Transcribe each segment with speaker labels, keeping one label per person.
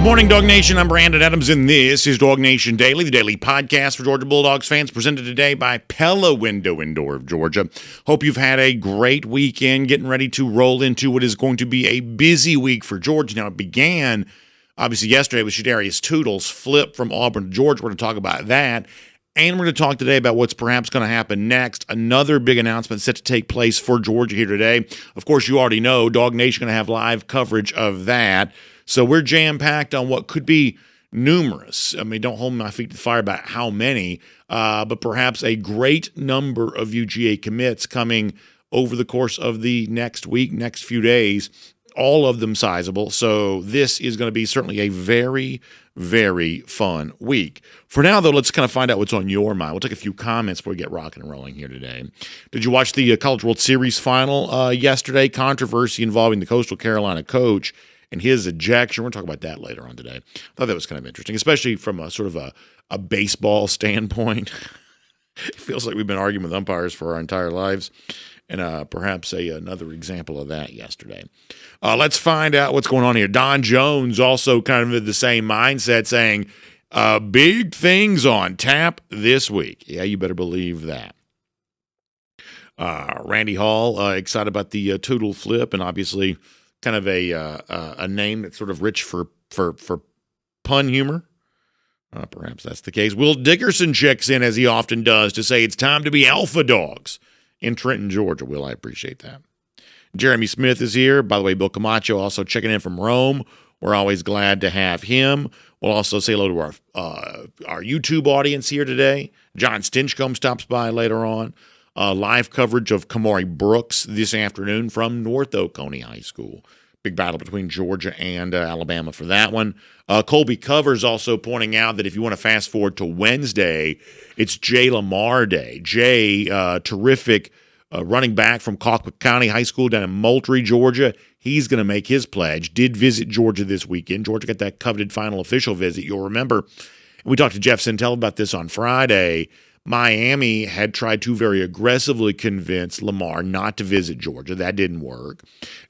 Speaker 1: Good morning, Dog Nation. I'm Brandon Adams, and this is DawgNation Daily, the daily podcast for Georgia Bulldogs fans, presented today by Pella Windows in Door of Georgia. Hope you've had a great weekend, getting ready to roll into what is going to be a busy week for Georgia. Now, it began, obviously, yesterday with Shadarius Toodle's flip from Auburn to Georgia. We're going to talk about that, and we're going to talk today about what's perhaps going to happen next. Another big announcement set to take place for Georgia here today. Of course, you already know DawgNation going to have live coverage of that. So we're jam-packed on what could be numerous. I mean, don't hold my feet to the fire about how many, but perhaps a great number of UGA commits coming over the course of the next week, next few days, all of them sizable. So this is going to be certainly a very, very fun week. For now, though, let's kind of find out what's on your mind. We'll take a few comments before we get rocking and rolling here today. Did you watch the College World Series final yesterday? Controversy involving the Coastal Carolina coach and his ejection. We're going to talk about that later on today. I thought that was kind of interesting, especially from a sort of a baseball standpoint. It feels like we've been arguing with umpires for our entire lives, and perhaps another example of that yesterday. Let's find out what's going on here. Don Jones also kind of in the same mindset, saying big things on tap this week. Yeah, you better believe that. Randy Hall, excited about the Toodle flip, and obviously kind of a name that's sort of rich for pun humor. Perhaps that's the case. Will Dickerson checks in, as he often does, to say it's time to be alpha dogs in Trenton, Georgia. Will, I appreciate that. Jeremy Smith is here. By the way, Bill Camacho also checking in from Rome. We're always glad to have him. We'll also say hello to our YouTube audience here today. Jon Stinchcomb stops by later on. Live coverage of Kamari Brooks this afternoon from North Oconee High School. Big battle between Georgia and Alabama for that one. Colby Covers also pointing out that if you want to fast forward to Wednesday, it's Jay Lamar Day. Jay, terrific running back from Colquitt County High School down in Moultrie, Georgia. He's going to make his pledge. Did visit Georgia this weekend. Georgia got that coveted final official visit. You'll remember, we talked to Jeff Sintel about this on Friday. Miami had tried to very aggressively convince Lamar not to visit Georgia. That didn't work.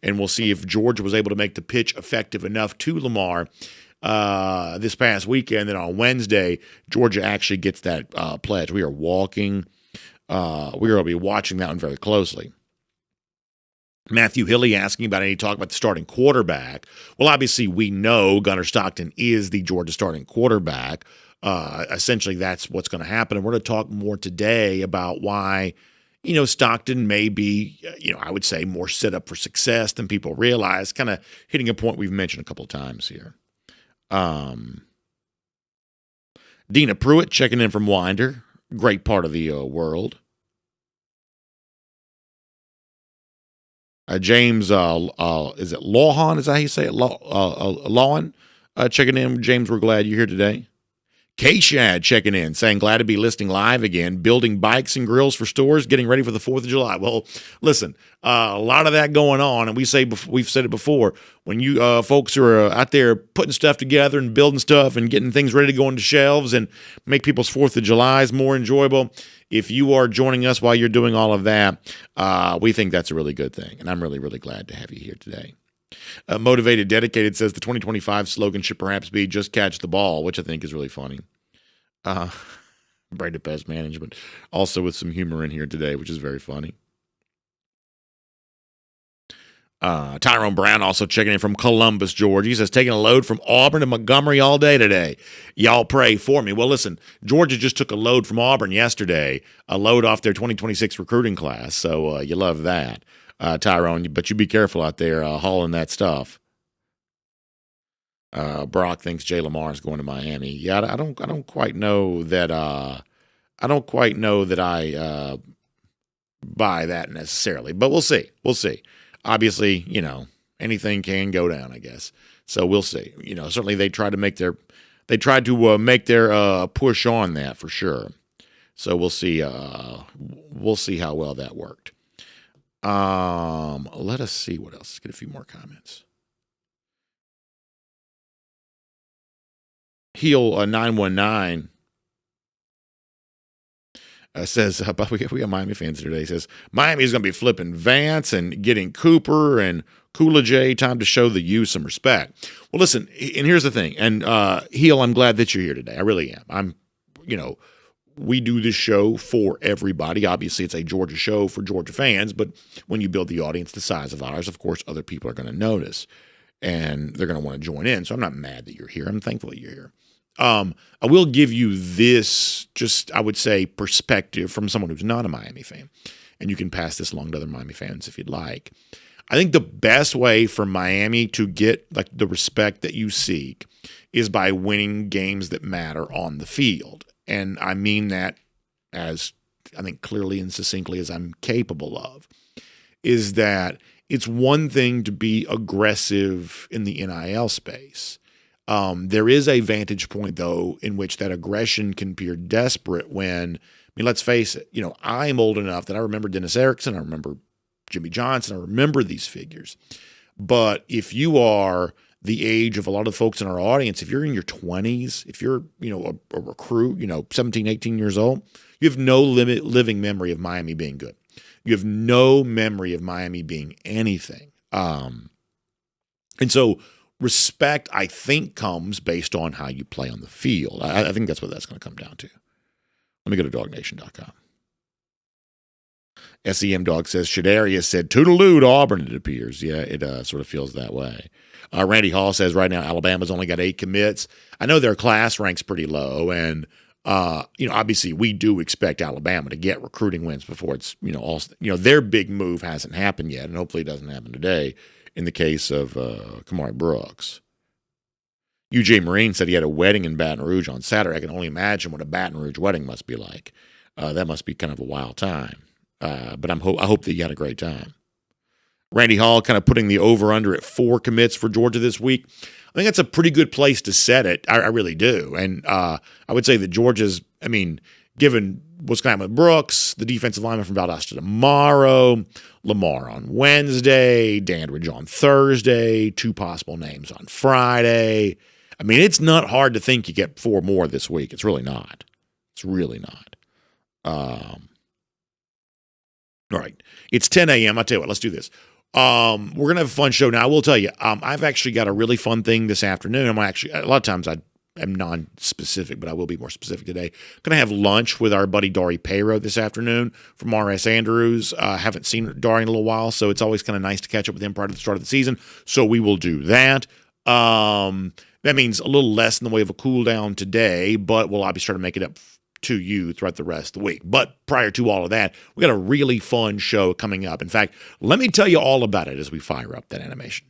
Speaker 1: And we'll see if Georgia was able to make the pitch effective enough to Lamar this past weekend. Then on Wednesday, Georgia actually gets that pledge. We are walking. We are going to be watching that one very closely. Matthew Hilly asking about any talk about the starting quarterback. Well, obviously, we know Gunnar Stockton is the Georgia starting quarterback. Essentially, that's what's going to happen. And we're going to talk more today about why, Stockton may be, I would say more set up for success than people realize, kind of hitting a point we've mentioned a couple of times here. Dina Pruitt checking in from Winder, great part of the world. James, is it Lawhan? Is that how you say it? Lawhan checking in. James, we're glad you're here today. K-Shad checking in, saying, glad to be listening live again, building bikes and grills for stores, getting ready for the 4th of July. Well, listen, a lot of that going on, and we've said it before, when you folks are out there putting stuff together and building stuff and getting things ready to go into shelves and make people's 4th of July's more enjoyable, if you are joining us while you're doing all of that, we think that's a really good thing, and I'm really, really glad to have you here today. Motivated Dedicated says the 2025 slogan should perhaps be just catch the ball, which I think is really funny. Braided Pest Management also with some humor in here today, which is very funny. Tyrone Brown also checking in from Columbus, Georgia. He says, taking a load from Auburn to Montgomery all day today. Y'all pray for me. Well, listen, Georgia just took a load from Auburn yesterday, a load off their 2026 recruiting class, so you love that. Tyrone, but you be careful out there hauling that stuff. Brock thinks Jay Lamar is going to Miami. Yeah, I don't quite know that. I buy that necessarily, but we'll see. We'll see. Obviously, anything can go down, I guess. So we'll see. Certainly they tried to make their push on that for sure. So we'll see. We'll see how well that worked. Let us see what else. Let's get a few more comments. Heel 919 says, we got Miami fans today. He says, Miami is going to be flipping Vance and getting Cooper and Coolidge, time to show the U some respect. Well, listen, and here's the thing. And Heel, I'm glad that you're here today. I really am. We do this show for everybody. Obviously, it's a Georgia show for Georgia fans, but when you build the audience the size of ours, of course, other people are going to notice, and they're going to want to join in. So I'm not mad that you're here. I'm thankful that you're here. I will give you this, just, I would say, perspective from someone who's not a Miami fan, and you can pass this along to other Miami fans if you'd like. I think the best way for Miami to get like the respect that you seek is by winning games that matter on the field. And I mean that as, I think, clearly and succinctly as I'm capable of, is that it's one thing to be aggressive in the NIL space. There is a vantage point, though, in which that aggression can appear desperate when, let's face it, I'm old enough that I remember Dennis Erickson, I remember Jimmy Johnson, I remember these figures. But if you are the age of a lot of folks in our audience, if you're in your 20s, if you're, a recruit, 17, 18 years old, you have no living memory of Miami being good. You have no memory of Miami being anything. And so respect, I think, comes based on how you play on the field. I think that's what that's going to come down to. Let me go to DawgNation.com. SEM Dog says, Shadarius said, toodaloo to Auburn, it appears. Yeah, it sort of feels that way. Randy Hall says right now Alabama's only got 8 commits. I know their class ranks pretty low, and obviously we do expect Alabama to get recruiting wins before it's their big move hasn't happened yet, and hopefully it doesn't happen today in the case of Kamari Brooks. UGA Marine said he had a wedding in Baton Rouge on Saturday. I can only imagine what a Baton Rouge wedding must be like. That must be kind of a wild time. But I hope that you had a great time. Randy Hall kind of putting the over-under at 4 commits for Georgia this week. I think that's a pretty good place to set it. I really do. And I would say that Georgia's, given what's going to happen with Brooks, the defensive lineman from Valdosta tomorrow, Lamar on Wednesday, Dandridge on Thursday, 2 possible names on Friday. It's not hard to think you get 4 more this week. It's really not. It's really not. All right. It's 10 a.m. I'll tell you what, let's do this. We're going to have a fun show. Now, I will tell you, I've actually got a really fun thing this afternoon. A lot of times I am non-specific, but I will be more specific today. I'm going to have lunch with our buddy Dari Payro this afternoon from R.S. Andrews. Haven't seen Dari in a little while, so it's always kind of nice to catch up with him prior to the start of the season. So we will do that. That means a little less in the way of a cool down today, but we'll obviously try to make it up to you throughout the rest of the week. But prior to all of that, we got a really fun show coming up. In fact, let me tell you all about it as we fire up that animation.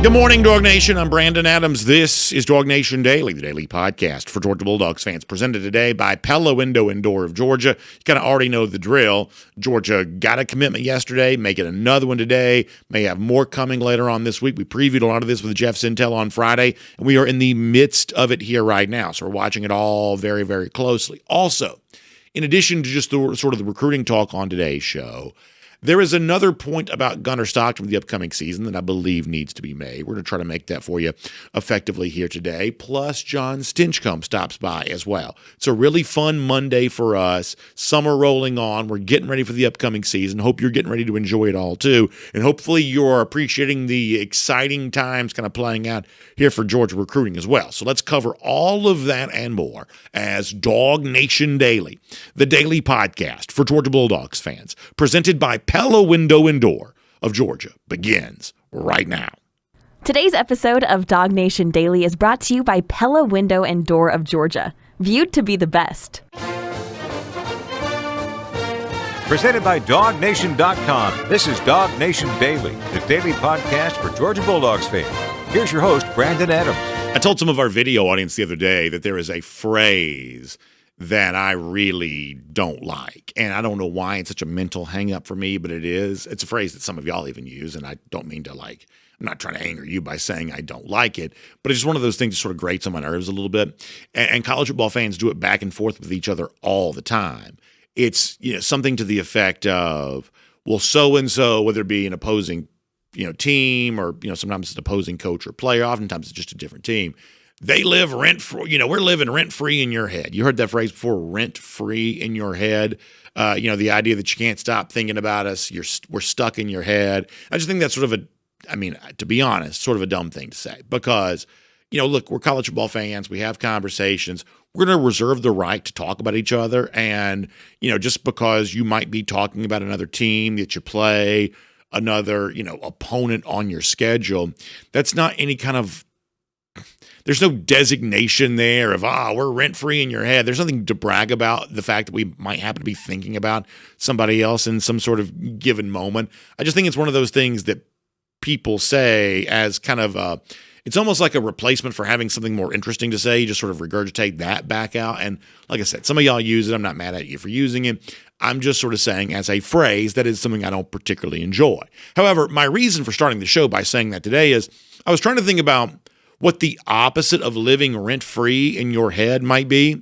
Speaker 1: Good morning, Dog Nation. I'm Brandon Adams. This is DawgNation Daily, the daily podcast for Georgia Bulldogs fans, presented today by Pella Windows and Door of Georgia. You kind of already know the drill. Georgia got a commitment yesterday, may get another one today, may have more coming later on this week. We previewed a lot of this with Jeff Sintel on Friday, and we are in the midst of it here right now, so we're watching it all very, very closely. Also, in addition to just the sort of the recruiting talk on today's show, there is another point about Gunner Stockton for the upcoming season that I believe needs to be made. We're going to try to make that for you effectively here today. Plus, Jon Stinchcomb stops by as well. It's a really fun Monday for us. Summer rolling on. We're getting ready for the upcoming season. Hope you're getting ready to enjoy it all too. And hopefully you're appreciating the exciting times kind of playing out here for Georgia recruiting as well. So let's cover all of that and more as DawgNation Daily, the daily podcast for Georgia Bulldogs fans, presented by Pella Windows and Door of Georgia, begins right now.
Speaker 2: Today's episode of DawgNation Daily is brought to you by Pella Windows and Door of Georgia, viewed to be the best.
Speaker 3: Presented by DawgNation.com. This is DawgNation Daily, the daily podcast for Georgia Bulldogs fans. Here's your host, Brandon Adams.
Speaker 1: I told some of our video audience the other day that there is a phrase that I really don't like. And I don't know why it's such a mental hang-up for me, but it is. It's a phrase that some of y'all even use, and I don't mean to I'm not trying to anger you by saying I don't like it, but it's just one of those things that sort of grates on my nerves a little bit. And college football fans do it back and forth with each other all the time. It's something to the effect of, well, so-and-so, whether it be an opposing team or sometimes it's an opposing coach or player, oftentimes it's just a different team. they live rent-free. We're living rent-free in your head. You heard that phrase before, rent-free in your head. The idea that you can't stop thinking about us. We're stuck in your head. I just think that's sort of to be honest, sort of a dumb thing to say because, look, we're college football fans. We have conversations. We're going to reserve the right to talk about each other. And, just because you might be talking about another team that you play, another, opponent on your schedule, that's not any kind of, there's no designation there of, we're rent-free in your head. There's nothing to brag about the fact that we might happen to be thinking about somebody else in some sort of given moment. I just think it's one of those things that people say as kind of it's almost like a replacement for having something more interesting to say. You just sort of regurgitate that back out. And like I said, some of y'all use it. I'm not mad at you for using it. I'm just sort of saying as a phrase that is something I don't particularly enjoy. However, my reason for starting the show by saying that today is I was trying to think about what the opposite of living rent-free in your head might be.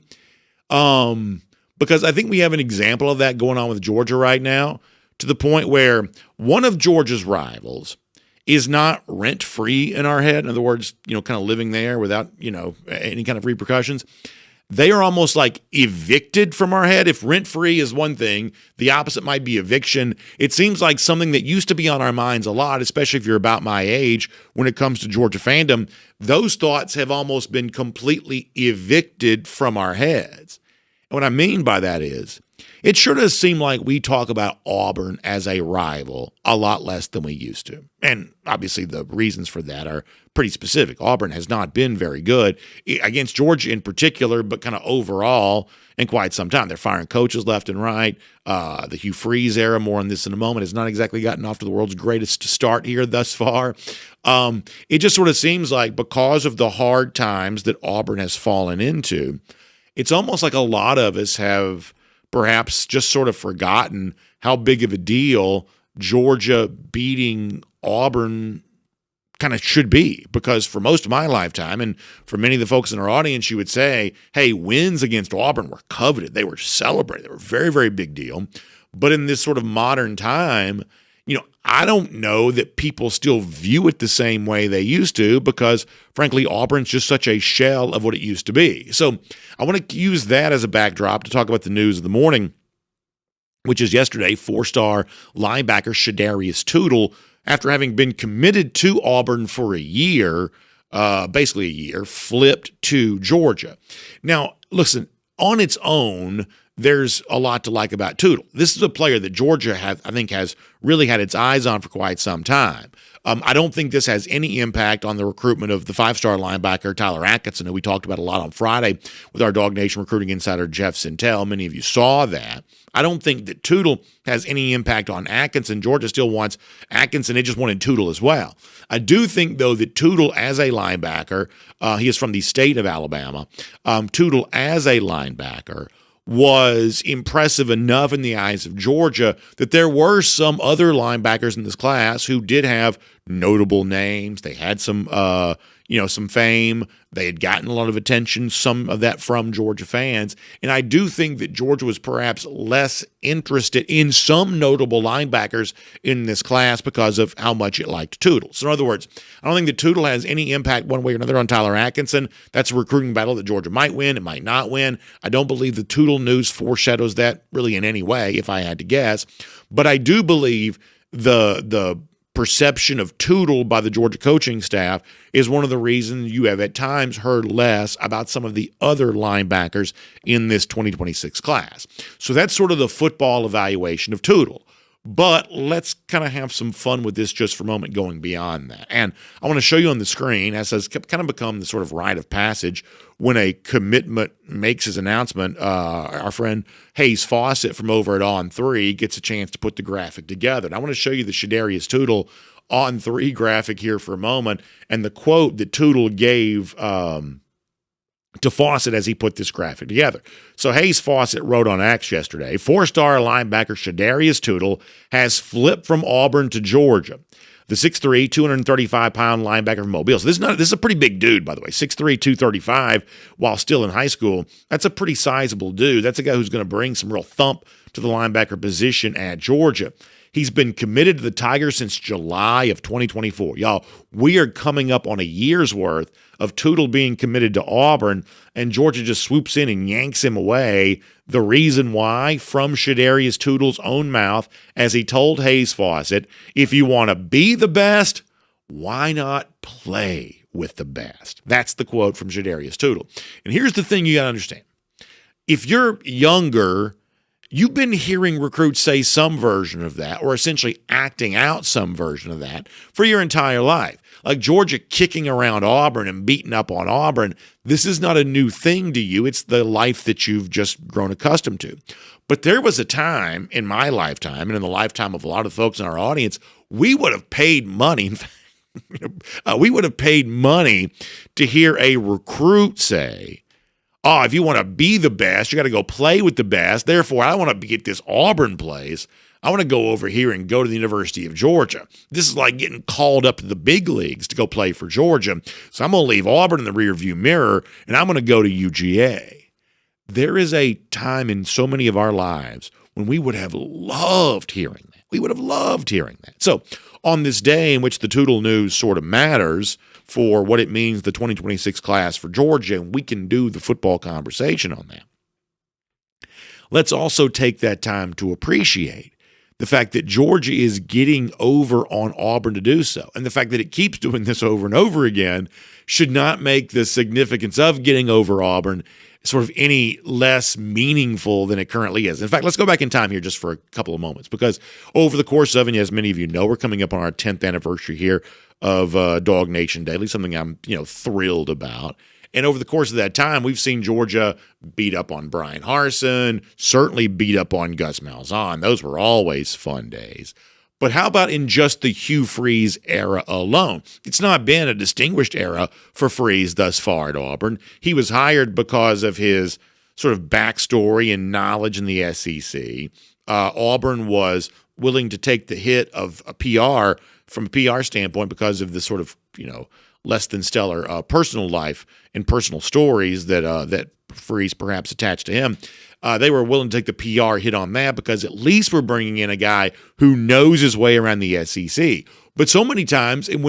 Speaker 1: Because I think we have an example of that going on with Georgia right now, to the point where one of Georgia's rivals is not rent-free in our head. In other words, kind of living there without, any kind of repercussions. They are almost like evicted from our head. If rent-free is one thing, the opposite might be eviction. It seems like something that used to be on our minds a lot, especially if you're about my age when it comes to Georgia fandom. Those thoughts have almost been completely evicted from our heads. And what I mean by that is, it sure does seem like we talk about Auburn as a rival a lot less than we used to. And obviously the reasons for that are pretty specific. Auburn has not been very good against Georgia in particular, but kind of overall in quite some time. They're firing coaches left and right. The Hugh Freeze era, more on this in a moment, has not exactly gotten off to the world's greatest start here thus far. It just sort of seems like because of the hard times that Auburn has fallen into, it's almost like a lot of us have perhaps just sort of forgotten how big of a deal Georgia beating Auburn kind of should be. Because for most of my lifetime, and for many of the folks in our audience, you would say, hey, wins against Auburn were coveted. They were celebrated. They were a very, very big deal. But in this sort of modern time, I don't know that people still view it the same way they used to because, frankly, Auburn's just such a shell of what it used to be. So I want to use that as a backdrop to talk about the news of the morning, which is yesterday, 4-star linebacker Shadarius Toodle, after having been committed to Auburn for a year, basically a year, flipped to Georgia. Now, listen, on its own, there's a lot to like about Toodle. This is a player that Georgia has really had its eyes on for quite some time. I don't think this has any impact on the recruitment of the 5-star linebacker Tyler Atkinson, who we talked about a lot on Friday with our DawgNation recruiting insider Jeff Sintel. Many of you saw that. I don't think that Toodle has any impact on Atkinson. Georgia still wants Atkinson. They just wanted Toodle as well. I do think, though, that Toodle as a linebacker, he is from the state of Alabama, Toodle as a linebacker was impressive enough in the eyes of Georgia that there were some other linebackers in this class who did have notable names. They had some fame. They had gotten a lot of attention, some of that from Georgia fans. And I do think that Georgia was perhaps less interested in some notable linebackers in this class because of how much it liked Toodle. So in other words, I don't think that Toodle has any impact one way or another on Tyler Atkinson. That's a recruiting battle that Georgia might win. It might not win. I don't believe the Toodle news foreshadows that really in any way, if I had to guess. But I do believe the perception of Toodle by the Georgia coaching staff is one of the reasons you have at times heard less about some of the other linebackers in this 2026 class. So that's sort of the football evaluation of Toodle. But let's kind of have some fun with this just for a moment going beyond that. And I want to show you on the screen, as has kind of become the sort of rite of passage when a commitment makes his announcement, our friend Hayes Fawcett from over at On3 gets a chance to put the graphic together. And I want to show you the Shadarius Toodle On3 graphic here for a moment and the quote that Toodle gave to Fawcett as he put this graphic together. So Hayes Fawcett wrote on X yesterday, 4-star linebacker Shadarius Toodle has flipped from Auburn to Georgia. The 6'3", 235-pound linebacker from Mobile. So this is a pretty big dude, by the way. 6'3", 235, while still in high school. That's a pretty sizable dude. That's a guy who's going to bring some real thump to the linebacker position at Georgia. He's been committed to the Tigers since July of 2024. Y'all, we are coming up on a year's worth of Toodle being committed to Auburn, and Georgia just swoops in and yanks him away. The reason why, from Shadarius Toodle's own mouth, as he told Hayes Fawcett, if you want to be the best, why not play with the best? That's the quote from Shadarius Toodle. And here's the thing you got to understand. If you're younger, you've been hearing recruits say some version of that, or essentially acting out some version of that for your entire life. Like Georgia kicking around Auburn and beating up on Auburn, this is not a new thing to you. It's the life that you've just grown accustomed to. But there was a time in my lifetime and in the lifetime of a lot of folks in our audience, we would have paid money. In fact, we would have paid money to hear a recruit say, oh, if you want to be the best, you got to go play with the best. Therefore, I want to get this Auburn place. I want to go over here and go to the University of Georgia. This is like getting called up to the big leagues to go play for Georgia. So I'm going to leave Auburn in the rearview mirror, and I'm going to go to UGA. There is a time in so many of our lives when we would have loved hearing that. We would have loved hearing that. So on this day in which the Toodle news sort of matters for what it means, the 2026 class for Georgia, and we can do the football conversation on that, let's also take that time to appreciate the fact that Georgia is getting over on Auburn to do so. And the fact that it keeps doing this over and over again should not make the significance of getting over Auburn sort of any less meaningful than it currently is. In fact, let's go back in time here just for a couple of moments, because over the course of, and as many of you know, we're coming up on our 10th anniversary here of DawgNation Daily, something I'm thrilled about. And over the course of that time, we've seen Georgia beat up on Brian Harsin, certainly beat up on Gus Malzahn. Those were always fun days. But how about in just the Hugh Freeze era alone? It's not been a distinguished era for Freeze thus far at Auburn. He was hired because of his sort of backstory and knowledge in the SEC. Auburn was willing to take the hit of a PR from a PR standpoint because of the sort of, less than stellar personal life and personal stories that Freeze perhaps attached to him. They were willing to take the PR hit on that because at least we're bringing in a guy who knows his way around the SEC. But so many times, in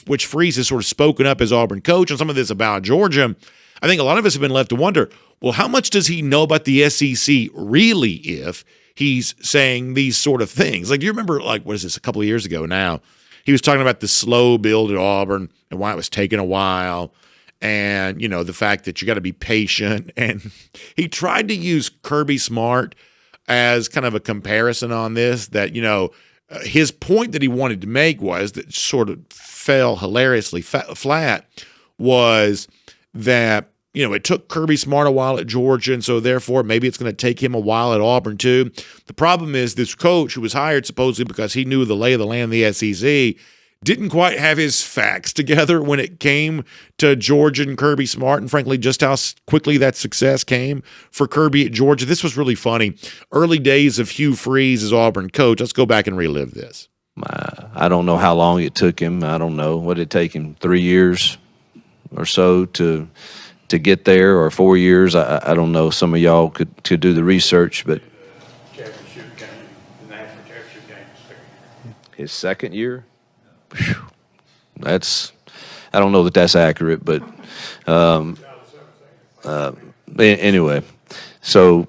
Speaker 1: which Freeze has sort of spoken up as Auburn coach on some of this about Georgia, I think a lot of us have been left to wonder, well, how much does he know about the SEC really if he's saying these sort of things? Like, do you remember, a couple of years ago now, he was talking about the slow build at Auburn and why it was taking a while. And, the fact that you got to be patient. And he tried to use Kirby Smart as kind of a comparison on this, that, his point that he wanted to make was that sort of fell hilariously flat was that, it took Kirby Smart a while at Georgia, and so therefore maybe it's going to take him a while at Auburn too. The problem is this coach who was hired supposedly because he knew the lay of the land of the SEC didn't quite have his facts together when it came to Georgia and Kirby Smart, and frankly, just how quickly that success came for Kirby at Georgia. This was really funny. Early days of Hugh Freeze as Auburn coach. Let's go back and relive this.
Speaker 4: I don't know how long it took him. I don't know. What did it take him, 3 years or so to get there, or 4 years? I don't know. Some of y'all could do the research, but
Speaker 5: Championship game, the national championship game.
Speaker 4: His second year? I don't know that that's accurate, but anyway, so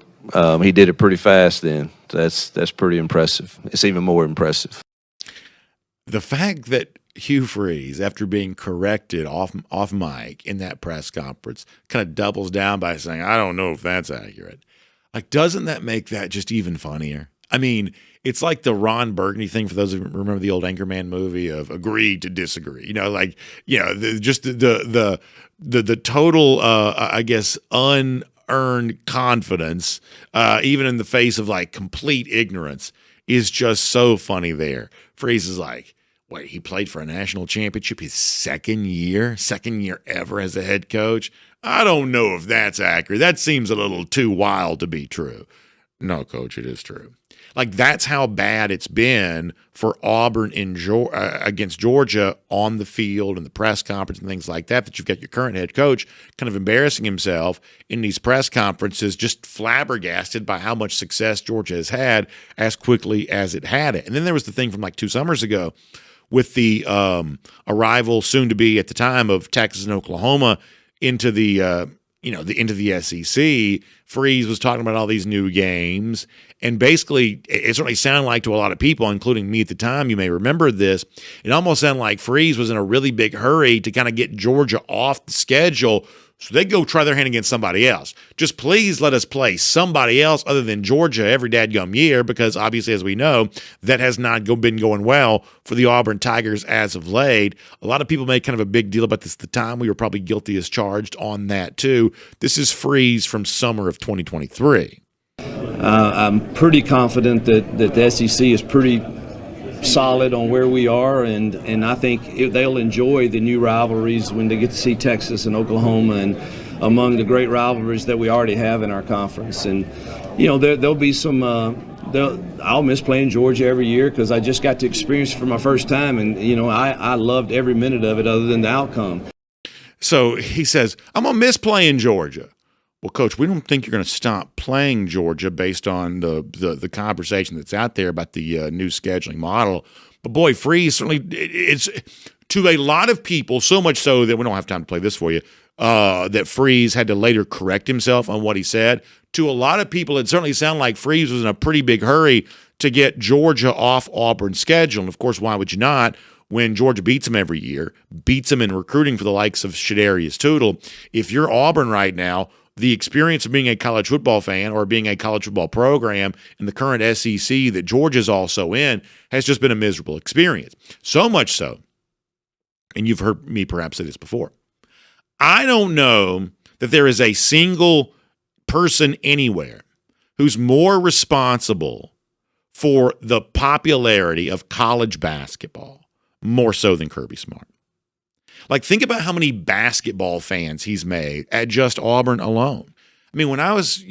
Speaker 4: he did it pretty fast then. That's pretty impressive. It's even more impressive.
Speaker 1: The fact that Hugh Freeze, after being corrected off mic in that press conference, kind of doubles down by saying, I don't know if that's accurate. Like, doesn't that make that just even funnier? I mean, it's like the Ron Burgundy thing, for those who remember the old Anchorman movie, of agree to disagree. The total, I guess, unearned confidence, even in the face of like complete ignorance, is just so funny there. Freeze is like, wait, he played for a national championship his second year ever as a head coach? I don't know if that's accurate. That seems a little too wild to be true. No, Coach, it is true. Like, that's how bad it's been for Auburn against Georgia on the field and the press conference and things like that, that you've got your current head coach kind of embarrassing himself in these press conferences, just flabbergasted by how much success Georgia has had as quickly as it had it. And then there was the thing from like 2 summers ago with the arrival, soon to be at the time, of Texas and Oklahoma into the into the SEC. Freeze was talking about all these new games, and basically it certainly sounded like to a lot of people, including me at the time, you may remember this, it almost sounded like Freeze was in a really big hurry to kind of get Georgia off the schedule so they go try their hand against somebody else. Just please let us play somebody else other than Georgia every dadgum year, because obviously, as we know, that has not been going well for the Auburn Tigers as of late. A lot of people made kind of a big deal about this at the time. We were probably guilty as charged on that too. This is Freeze from summer of 2023.
Speaker 6: I'm pretty confident that the SEC is pretty solid on where we are, and I think they'll enjoy the new rivalries when they get to see Texas and Oklahoma, and among the great rivalries that we already have in our conference. And there'll be some I'll miss playing Georgia every year because I just got to experience it for my first time, and I loved every minute of it other than the outcome.
Speaker 1: So he says, I'm gonna miss playing Georgia. Well, Coach, we don't think you're going to stop playing Georgia based on the conversation that's out there about the new scheduling model. But, boy, Freeze, certainly it's to a lot of people, so much so that we don't have time to play this for you, that Freeze had to later correct himself on what he said. To a lot of people, it certainly sounded like Freeze was in a pretty big hurry to get Georgia off Auburn's schedule. And, of course, why would you not? When Georgia beats them every year, beats them in recruiting for the likes of Shadarius Toodle. If you're Auburn right now, the experience of being a college football fan or being a college football program in the current SEC that Georgia's also in has just been a miserable experience. So much so, and you've heard me perhaps say this before, I don't know that there is a single person anywhere who's more responsible for the popularity of college basketball more so than Kirby Smart. Like, think about how many basketball fans he's made at just Auburn alone. I mean, when I was,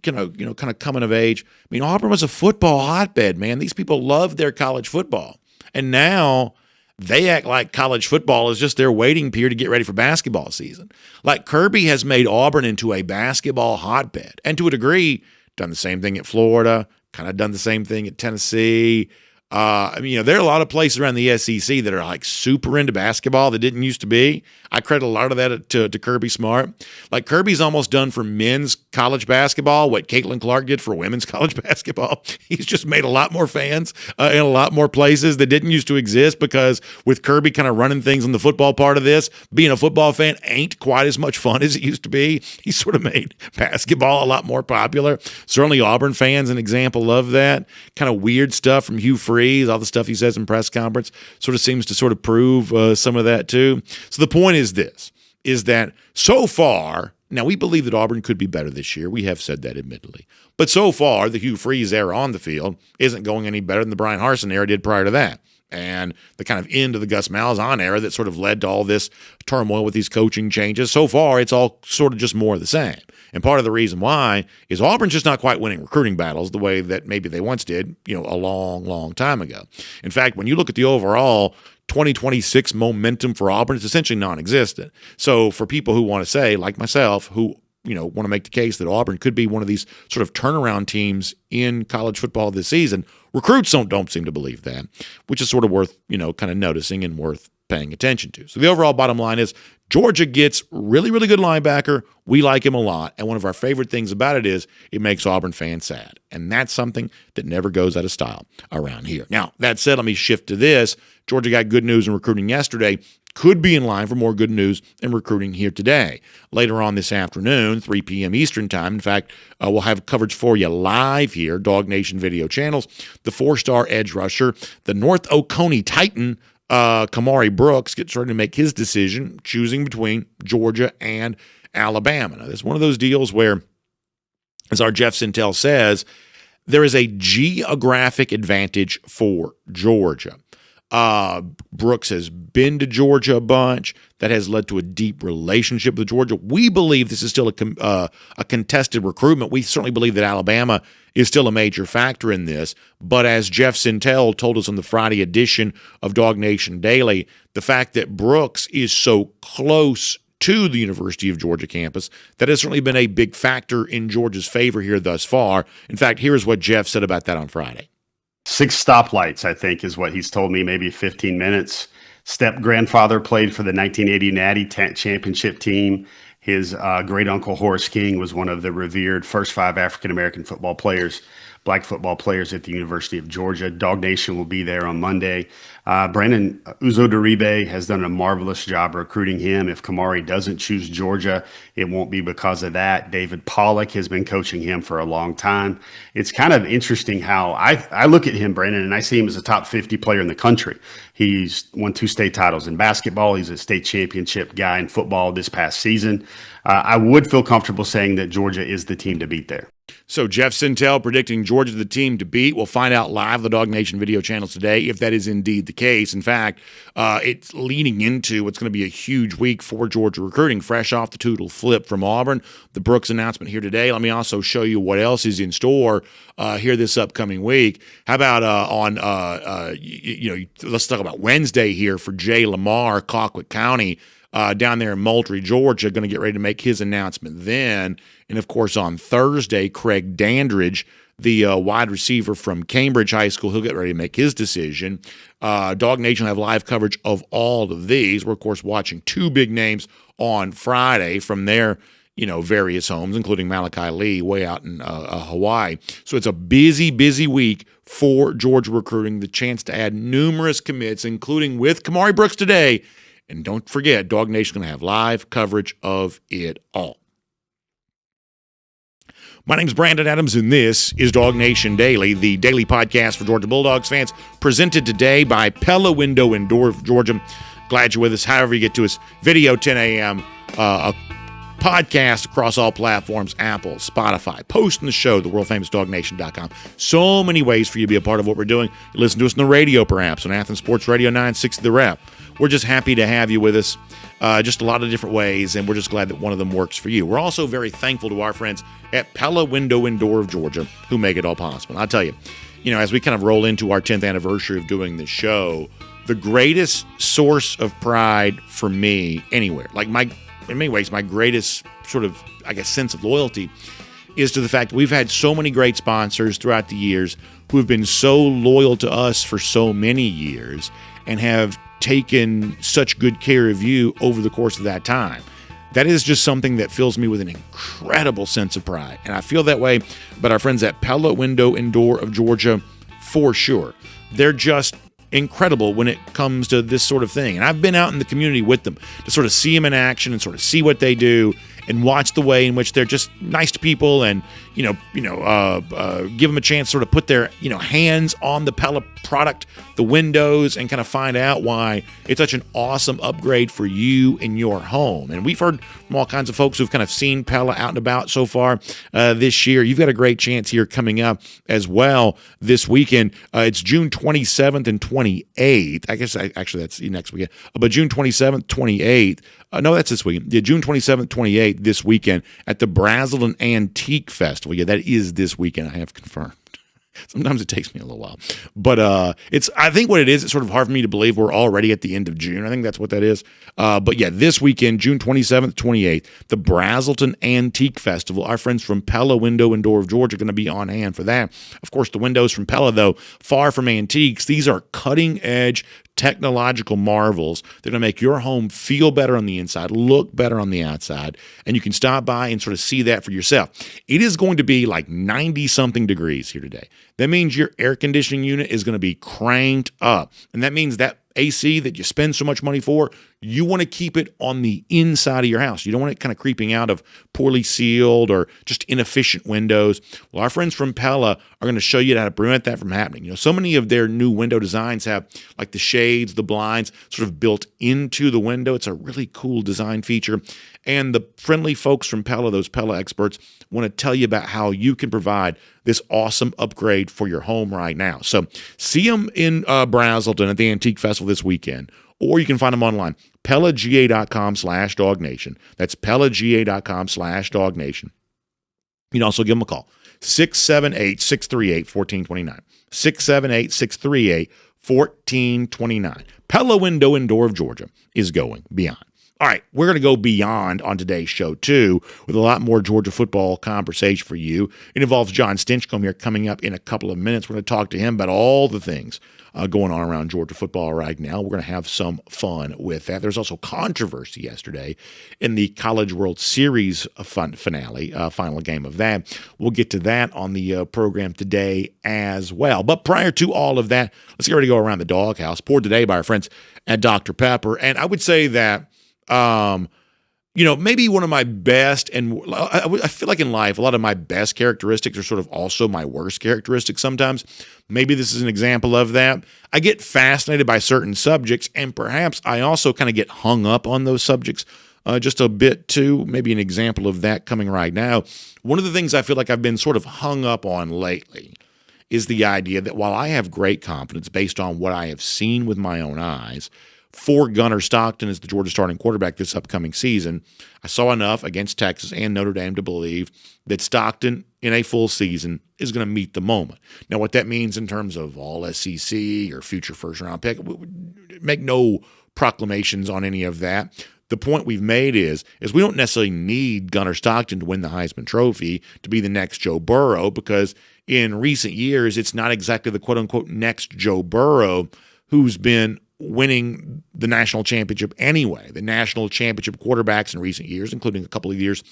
Speaker 1: kind of coming of age, I mean, Auburn was a football hotbed, man. These people loved their college football. And now they act like college football is just their waiting period to get ready for basketball season. Like, Kirby has made Auburn into a basketball hotbed. And to a degree, done the same thing at Florida, kind of done the same thing at Tennessee. There are a lot of places around the SEC that are like super into basketball that didn't used to be. I credit a lot of that to Kirby Smart. Like, Kirby's almost done for men's college basketball what Caitlin Clark did for women's college basketball. He's just made a lot more fans in a lot more places that didn't used to exist, because with Kirby kind of running things on the football part of this, being a football fan ain't quite as much fun as it used to be. He sort of made basketball a lot more popular. Certainly Auburn fans, an example of that. Kind of weird stuff from Hugh Freeze, all the stuff he says in press conference sort of seems to sort of prove some of that too. So the point is that so far, now we believe that Auburn could be better this year. We have said that admittedly. But so far, the Hugh Freeze era on the field isn't going any better than the Brian Harsin era did prior to that. And the kind of end of the Gus Malzahn era that sort of led to all this turmoil with these coaching changes. So far, it's all sort of just more of the same. And part of the reason why is Auburn's just not quite winning recruiting battles the way that maybe they once did, a long, long time ago. In fact, when you look at the overall 2026 momentum for Auburn, it's essentially non-existent. So for people who want to say, like myself, who want to make the case that Auburn could be one of these sort of turnaround teams in college football this season, recruits don't seem to believe that, which is sort of worth, kind of noticing and worth paying attention to. So the overall bottom line is Georgia gets really, really good linebacker. We like him a lot. And one of our favorite things about it is it makes Auburn fans sad. And that's something that never goes out of style around here. Now, that said, let me shift to this. Georgia got good news in recruiting yesterday. Could be in line for more good news in recruiting here today. Later on this afternoon, 3 p.m. Eastern time. In fact, we'll have coverage for you live here, DawgNation video channels. The 4-star edge rusher, the North Oconee Titan, Kamari Brooks, gets ready to make his decision, choosing between Georgia and Alabama. Now, this is one of those deals where, as our Jeff Sintel says, there is a geographic advantage for Georgia. Brooks has been to Georgia a bunch. That has led to a deep relationship with Georgia. We believe this is still a contested recruitment. We certainly believe that Alabama is still a major factor in this. But as Jeff Sintel told us on the Friday edition of DawgNation Daily, the fact that Brooks is so close to the University of Georgia campus, that has certainly been a big factor in Georgia's favor here thus far. In fact, here's what Jeff said about that on Friday.
Speaker 7: 6 stoplights, I think, is what he's told me, maybe 15 minutes. Step-grandfather played for the 1980 Natty Championship team. His great-uncle Horace King was one of the revered first 5 African-American football players, black football players at the University of Georgia. DawgNation will be there on Monday. Brandon Uzodiribe has done a marvelous job recruiting him. If Kamari doesn't choose Georgia, it won't be because of that. David Pollock has been coaching him for a long time. It's kind of interesting how I look at him, Brandon, and I see him as a top 50 player in the country. He's won 2 state titles in basketball. He's a state championship guy in football this past season. I would feel comfortable saying that Georgia is the team to beat there.
Speaker 1: So Jeff Sintel predicting Georgia the team to beat. We'll find out live on the DawgNation video channels today if that is indeed the case. In fact, it's leading into what's going to be a huge week for Georgia recruiting, fresh off the Toodle flip from Auburn. The Brooks announcement here today. Let me also show you what else is in store here this upcoming week. How about let's talk about Wednesday here for Jay Lamar, Colquitt County. Down there in Moultrie, Georgia, going to get ready to make his announcement then. And, of course, on Thursday, Craig Dandridge, the wide receiver from Cambridge High School, he'll get ready to make his decision. DawgNation will have live coverage of all of these. We're, of course, watching 2 big names on Friday from their various homes, including Malachi Lee way out in Hawaii. So it's a busy, busy week for Georgia recruiting, the chance to add numerous commits, including with Kamari Brooks today. And don't forget, DawgNation is going to have live coverage of it all. My name's Brandon Adams, and this is DawgNation Daily, the daily podcast for Georgia Bulldogs fans, presented today by Pella Windows and Door of Georgia. Glad you're with us. However you get to us, video 10 a.m., a podcast across all platforms, Apple, Spotify, posting the show, the world-famous DawgNation.com. So many ways for you to be a part of what we're doing. You listen to us on the radio, perhaps, on Athens Sports Radio 960 The Rep. We're just happy to have you with us, just a lot of different ways, and we're just glad that one of them works for you. We're also very thankful to our friends at Pella Windows and Door of Georgia who make it all possible. And I'll tell you, as we kind of roll into our 10th anniversary of doing this show, the greatest source of pride for me anywhere, in many ways, my greatest sort of, sense of loyalty is to the fact that we've had so many great sponsors throughout the years who have been so loyal to us for so many years and have taken such good care of you over the course of that time. That is just something that fills me with an incredible sense of pride. And I feel that way about our friends at Pella Windows and Door of Georgia for sure. They're just incredible when it comes to this sort of thing. And I've been out in the community with them to sort of see them in action and sort of see what they do and watch the way in which they're just nice to people and, give them a chance to sort of put their, hands on the Pella product, the windows, and kind of find out why it's such an awesome upgrade for you and your home. And we've heard from all kinds of folks who've kind of seen Pella out and about so far this year. You've got a great chance here coming up as well this weekend. It's June 27th and 28th. I guess actually that's next weekend. But June 27th, 28th. No, that's this weekend. Yeah, June 27th, 28th, this weekend at the Brazelton Antique Festival. Yeah, that is this weekend, I have confirmed. Sometimes it takes me a little while. But I think what it is, it's sort of hard for me to believe we're already at the end of June. I think that's what that is. But yeah, this weekend, June 27th, 28th, the Brazelton Antique Festival. Our friends from Pella Windows and Door of Georgia are going to be on hand for that. Of course, the windows from Pella, though, far from antiques. These are cutting-edge technological marvels. They're going to make your home feel better on the inside, look better on the outside, and you can stop by and sort of see that for yourself. It is going to be like 90-something degrees here today. That means your air conditioning unit is going to be cranked up, and that means that AC that you spend so much money for, you want to keep it on the inside of your house. You don't want it kind of creeping out of poorly sealed or just inefficient windows. Well, our friends from Pella are going to show you how to prevent that from happening. So many of their new window designs have like the shades, the blinds sort of built into the window. It's a really cool design feature. And the friendly folks from Pella, those Pella experts, want to tell you about how you can provide this awesome upgrade for your home right now. So see them in Brazelton at the Antique Festival this weekend, or you can find them online, PellaGA.com/DawgNation. That's PellaGA.com/DawgNation. You can also give them a call, 678-638-1429. 678-638-1429. Pella Window and Door of Georgia is going beyond. All right, we're going to go beyond on today's show, too, with a lot more Georgia football conversation for you. It involves Jon Stinchcomb here coming up in a couple of minutes. We're going to talk to him about all the things going on around Georgia football right now. We're going to have some fun with that. There's also controversy yesterday in the College World Series finale, final game of that. We'll get to that on the program today as well. But prior to all of that, let's get ready to go around the doghouse, poured today by our friends at Dr. Pepper. And I would say that maybe one of my best, and I feel like in life, a lot of my best characteristics are sort of also my worst characteristics sometimes. Maybe this is an example of that. I get fascinated by certain subjects, and perhaps I also kind of get hung up on those subjects just a bit too. Maybe an example of that coming right now. One of the things I feel like I've been sort of hung up on lately is the idea that while I have great confidence based on what I have seen with my own eyes for Gunnar Stockton as the Georgia starting quarterback this upcoming season, I saw enough against Texas and Notre Dame to believe that Stockton in a full season is going to meet the moment. Now, what that means in terms of all SEC or future first-round pick, make no proclamations on any of that. The point we've made is we don't necessarily need Gunnar Stockton to win the Heisman Trophy to be the next Joe Burrow, because in recent years, it's not exactly the quote-unquote next Joe Burrow who's been winning the national championship anyway. The national championship quarterbacks in recent years, including a couple of years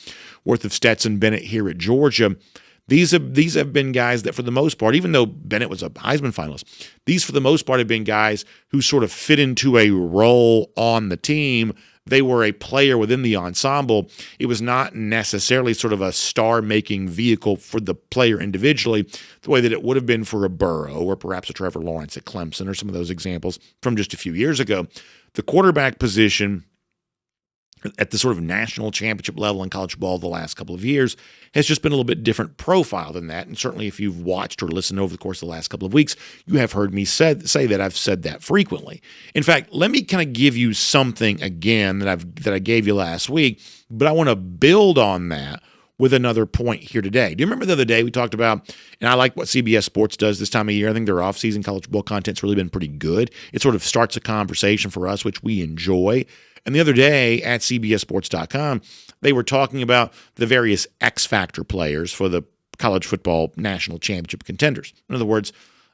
Speaker 1: worth of Stetson Bennett here at Georgia, these have been guys that for the most part, even though Bennett was a Heisman finalist, these for the most part have been guys who sort of fit into a role on the team. They were a player within the ensemble. It was not necessarily sort of a star-making vehicle for the player individually, the way that it would have been for a Burrow or perhaps a Trevor Lawrence at Clemson or some of those examples from just a few years ago. The quarterback position at the sort of national championship level in college football the last couple of years has just been a little bit different profile than that. And certainly if you've watched or listened over the course of the last couple of weeks, you have heard me say that I've said that frequently. In fact, let me kind of give you something again that I gave you last week, but I want to build on that with another point here today. Do you remember the other day we talked about, and I like what CBS Sports does this time of year. I think their off-season college football content's really been pretty good. It sort of starts a conversation for us, which we enjoy. And the other day at CBSSports.com, they were talking about the various X Factor players for the college football national championship contenders. In other words,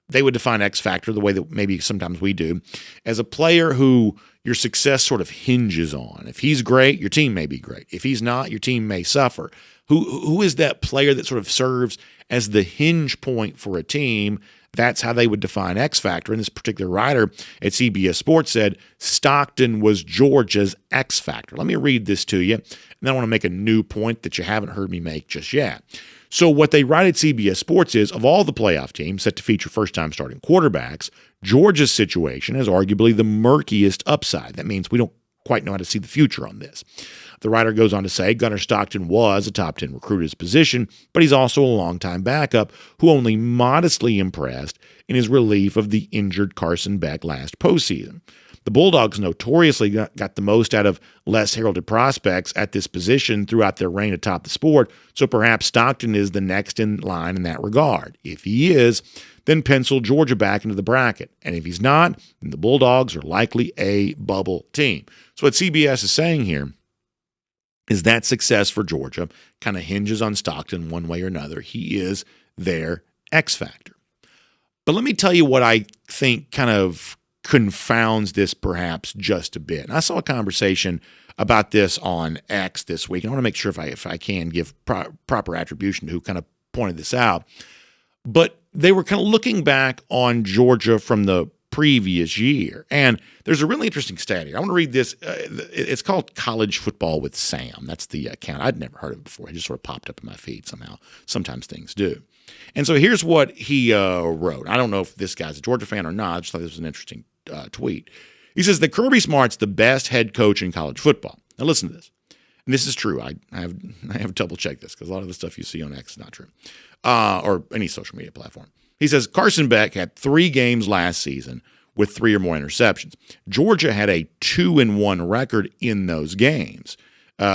Speaker 1: they would define X Factor the way that maybe sometimes we do, as a player who your success sort of hinges on. If he's great, your team may be great. If he's not, your team may suffer. Who is that player that sort of serves as the hinge point for a team? That's how they would define X Factor. And this particular writer at CBS Sports said Stockton was Georgia's X Factor. Let me read this to you, and then I want to make a new point that you haven't heard me make just yet. So what they write at CBS Sports is, of all the playoff teams set to feature first-time starting quarterbacks, Georgia's situation is arguably the murkiest upside. That means we don't quite know how to see the future on this. The writer goes on to say Gunnar Stockton was a top 10 recruit at his position, but he's also a longtime backup who only modestly impressed in his relief of the injured Carson Beck last postseason. The Bulldogs notoriously got the most out of less heralded prospects at this position throughout their reign atop the sport, so perhaps Stockton is the next in line in that regard. If he is, then pencil Georgia back into the bracket. And if he's not, then the Bulldogs are likely a bubble team. So what CBS is saying here is that success for Georgia kind of hinges on Stockton one way or another. He is their X factor. But let me tell you what I think kind of confounds this perhaps just a bit. And I saw a conversation about this on X this week. And I want to make sure if I can give proper attribution to who kind of pointed this out. But they were kind of looking back on Georgia from the previous year. And there's a really interesting stat here. I want to read this. It's called College Football with Sam. That's the account. I'd never heard of it before. It just sort of popped up in my feed somehow. Sometimes things do. And so here's what he wrote. I don't know if this guy's a Georgia fan or not. I just thought this was an interesting tweet. He says that Kirby Smart's the best head coach in college football. Now listen to this. And this is true. I have double checked this because a lot of the stuff you see on X is not true. Or any social media platform. He says Carson Beck had 3 games last season with 3 or more interceptions. Georgia had a 2-1 record in those games.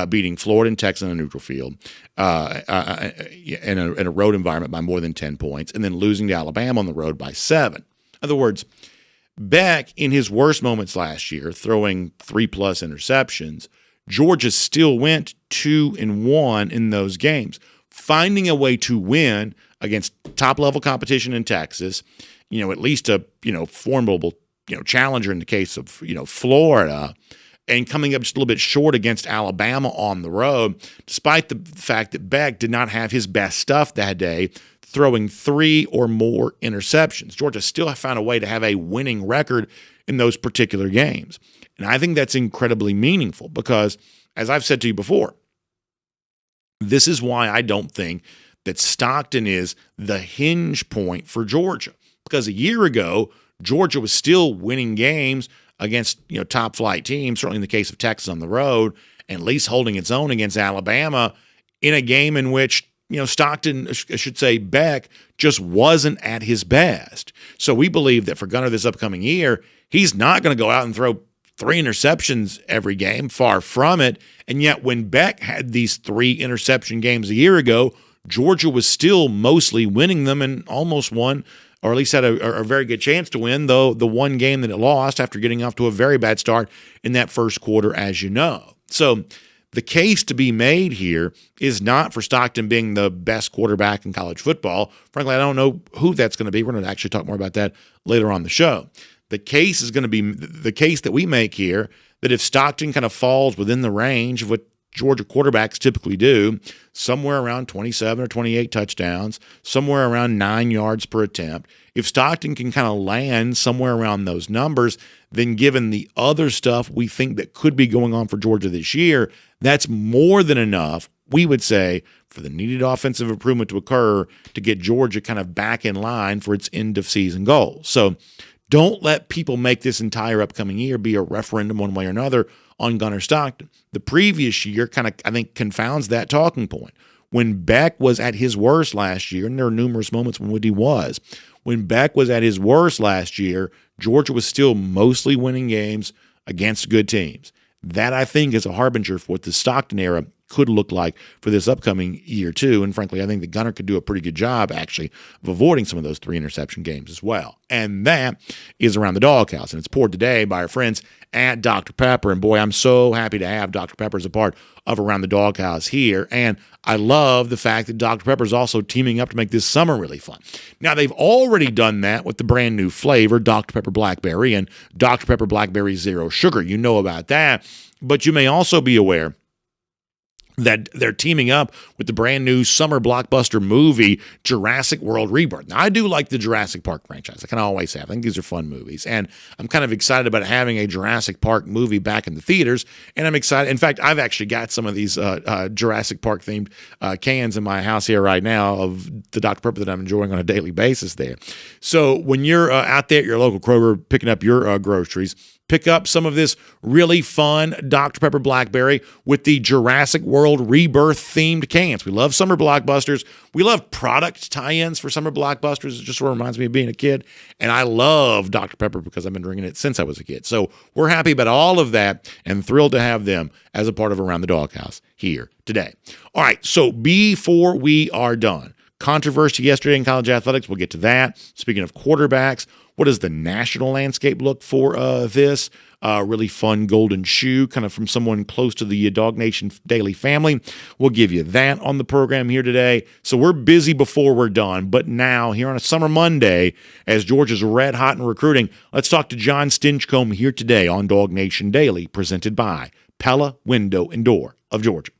Speaker 1: beating Florida and Texas on a neutral field in a road environment by more than 10 points, and then losing to Alabama on the road by 7. In other words, Beck, in his worst moments last year, throwing 3+ interceptions, Georgia still went 2-1 in those games, finding a way to win against top-level competition in Texas, at least a, formidable, challenger in the case of, Florida, and coming up just a little bit short against Alabama on the road, despite the fact that Beck did not have his best stuff that day, throwing 3 or more interceptions. Georgia still found a way to have a winning record in those particular games. And I think that's incredibly meaningful because, as I've said to you before, this is why I don't think that Stockton is the hinge point for Georgia. Because a year ago, Georgia was still winning games against top flight teams, certainly in the case of Texas on the road, and at least holding its own against Alabama in a game in which Stockton, I should say Beck, just wasn't at his best. So we believe that for Gunner this upcoming year, he's not going to go out and throw 3 interceptions every game, far from it. And yet when Beck had these 3 interception games a year ago, Georgia was still mostly winning them and almost won, or at least had a very good chance to win, though the one game that it lost after getting off to a very bad start in that first quarter, as you know. So the case to be made here is not for Stockton being the best quarterback in college football. Frankly, I don't know who that's going to be. We're going to actually talk more about that later on the show. The case is going to be the case that we make here, that if Stockton kind of falls within the range of what Georgia quarterbacks typically do, somewhere around 27 or 28 touchdowns, somewhere around 9 yards per attempt, if Stockton can kind of land somewhere around those numbers, then given the other stuff we think that could be going on for Georgia this year, that's more than enough, we would say, for the needed offensive improvement to occur to get Georgia kind of back in line for its end-of-season goals. So don't let people make this entire upcoming year be a referendum one way or another on Gunner Stockton. The previous year kind of, I think, confounds that talking point. When Beck was at his worst last year, and there are numerous moments when he was, when Beck was at his worst last year, Georgia was still mostly winning games against good teams. That, I think, is a harbinger for what the Stockton era could look like for this upcoming year, too. And frankly, I think that Gunner could do a pretty good job, actually, of avoiding some of those 3 interception games as well. And that is Around the Doghouse. And it's poured today by our friends at Dr. Pepper. And boy, I'm so happy to have Dr. Pepper as a part of Around the Doghouse here. And I love the fact that Dr. Pepper is also teaming up to make this summer really fun. Now, they've already done that with the brand new flavor, Dr. Pepper Blackberry and Dr. Pepper Blackberry Zero Sugar. You know about that. But you may also be aware that they're teaming up with the brand new summer blockbuster movie, Jurassic World Rebirth. Now, I do like the Jurassic Park franchise. I kind of always have. I think these are fun movies. And I'm kind of excited about having a Jurassic Park movie back in the theaters. And I'm excited. In fact, I've actually got some of these Jurassic Park-themed cans in my house here right now of the Dr. Pepper that I'm enjoying on a daily basis there. So when you're out there at your local Kroger picking up your groceries, pick up some of this really fun Dr. Pepper Blackberry with the Jurassic World Rebirth themed cans. We love summer blockbusters. We love product tie-ins for summer blockbusters. It just sort of reminds me of being a kid. And I love Dr. Pepper because I've been drinking it since I was a kid. So we're happy about all of that and thrilled to have them as a part of Around the Doghouse here today. All right, so before we are done, controversy yesterday in college athletics, we'll get to that. Speaking of quarterbacks, what does the national landscape look for this? Really fun golden shoe, kind of from someone close to the DawgNation Daily family. We'll give you that on the program here today. So we're busy before we're done. But now, here on a summer Monday, as Georgia's red hot in recruiting, let's talk to Jon Stinchcomb here today on DawgNation Daily, presented by Pella Window and Door of Georgia.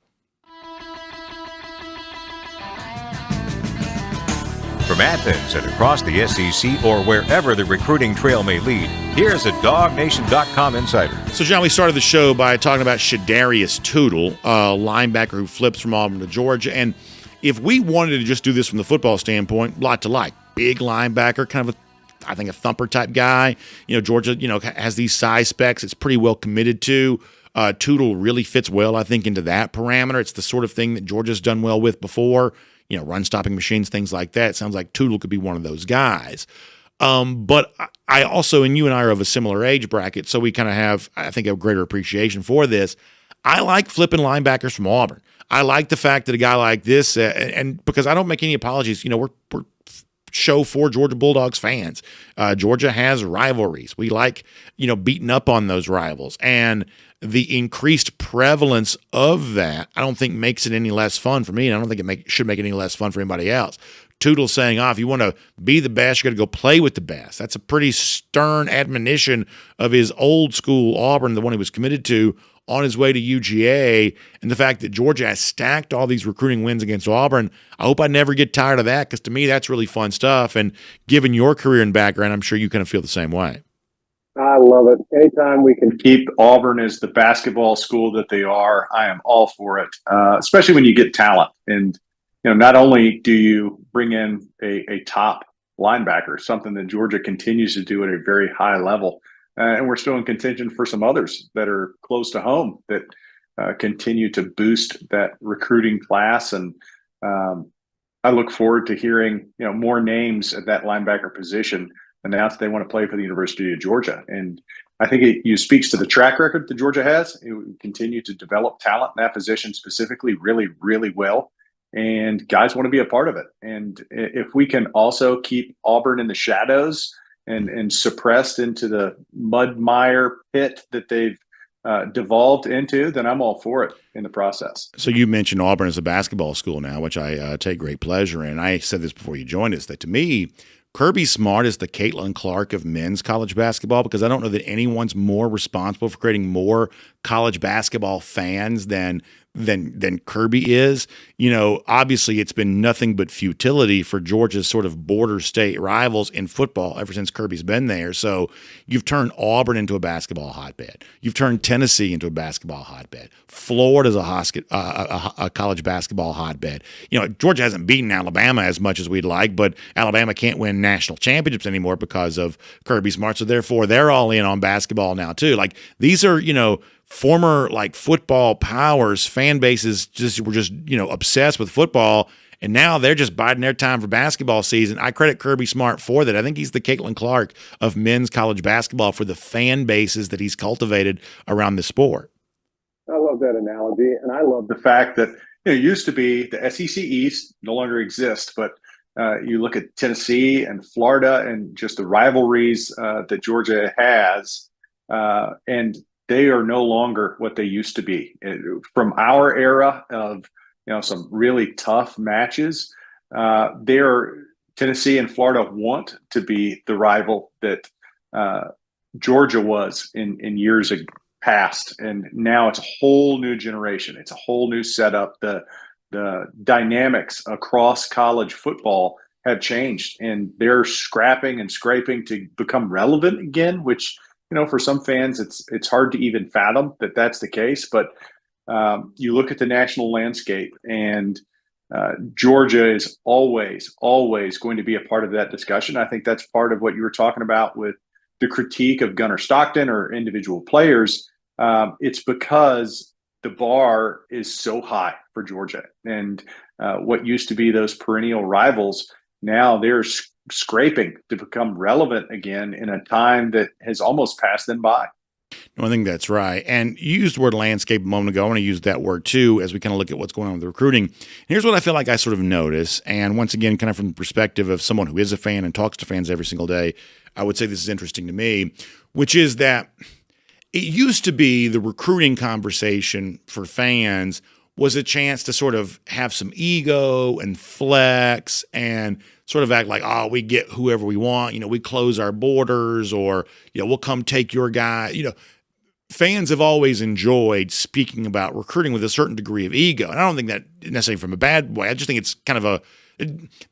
Speaker 3: From Athens and across the SEC or wherever the recruiting trail may lead, here's a DawgNation.com insider.
Speaker 1: So, John, we started the show by talking about Shadarius Toodle, a linebacker who flips from Auburn to Georgia. And if we wanted to just do this from the football standpoint, lot to like. Big linebacker, kind of I think a thumper type guy. Georgia, has these size specs. It's pretty well committed to. Toodle really fits well, I think, into that parameter. It's the sort of thing that Georgia's done well with before. Run-stopping machines, things like that. It sounds like Toodle could be one of those guys. But I also, and you and I are of a similar age bracket, so we kind of have, I think, a greater appreciation for this. I like flipping linebackers from Auburn. I like the fact that a guy like this, and because I don't make any apologies, we're show for Georgia Bulldogs fans. Georgia has rivalries. We like, beating up on those rivals. And the increased prevalence of that, I don't think makes it any less fun for me. And I don't think it should make it any less fun for anybody else. Toodle saying, if you want to be the best, you got to go play with the best. That's a pretty stern admonition of his old school Auburn, the one he was committed to on his way to UGA. And the fact that Georgia has stacked all these recruiting wins against Auburn, I hope I never get tired of that, because to me, that's really fun stuff. And given your career and background, I'm sure you kind of feel the same way.
Speaker 8: I love it. Anytime we can keep Auburn as the basketball school that they are, I am all for it, especially when you get talent. And not only do you bring in a top linebacker, something that Georgia continues to do at a very high level, and we're still in contention for some others that are close to home that continue to boost that recruiting class. And I look forward to hearing more names at that linebacker position announce they want to play for the University of Georgia. And I think it speaks to the track record that Georgia has. It would continue to develop talent in that position specifically really, really well. And guys want to be a part of it. And if we can also keep Auburn in the shadows and suppressed into the mud mire pit that they've devolved into, then I'm all for it in the process.
Speaker 1: So you mentioned Auburn as a basketball school now, which I take great pleasure in. I said this before you joined us, that to me, Kirby Smart is the Caitlin Clark of men's college basketball, because I don't know that anyone's more responsible for creating more college basketball fans than Kirby is. Obviously it's been nothing but futility for Georgia's sort of border state rivals in football ever since Kirby's been there. So you've turned Auburn into a basketball hotbed. You've turned Tennessee into a basketball hotbed. Florida's a college basketball hotbed. Georgia hasn't beaten Alabama as much as we'd like, but Alabama can't win national championships anymore because of Kirby Smart. So therefore they're all in on basketball now too. Like, these are, former football powers, fan bases were just obsessed with football, and now they're just biding their time for basketball season. I credit Kirby Smart for that. I think he's the Caitlin Clark of men's college basketball for the fan bases that he's cultivated around the sport.
Speaker 8: I love that analogy, and I love the fact that it used to be the SEC East no longer exists, but you look at Tennessee and Florida and just the rivalries that Georgia has, and they are no longer what they used to be. From our era of some really tough matches, Tennessee and Florida want to be the rival that Georgia was in years past, and now it's a whole new generation. It's a whole new setup. The dynamics across college football have changed, and they're scrapping and scraping to become relevant again, which for some fans, it's hard to even fathom that that's the case. But you look at the national landscape, and Georgia is always going to be a part of that discussion. I think that's part of what you were talking about with the critique of Gunner Stockton or individual players. It's because the bar is so high for Georgia, and what used to be those perennial rivals, now they're scraping to become relevant again in a time that has almost passed them by.
Speaker 1: No, I think that's right. And you used the word landscape a moment ago. I want to use that word too as we kind of look at what's going on with the recruiting. And here's what I feel like I sort of notice. And once again, kind of from the perspective of someone who is a fan and talks to fans every single day, I would say this is interesting to me, which is that it used to be the recruiting conversation for fans was a chance to sort of have some ego and flex and sort of act like, we get whoever we want, we close our borders, or, we'll come take your guy. Fans have always enjoyed speaking about recruiting with a certain degree of ego. And I don't think that necessarily from a bad way. I just think it's kind of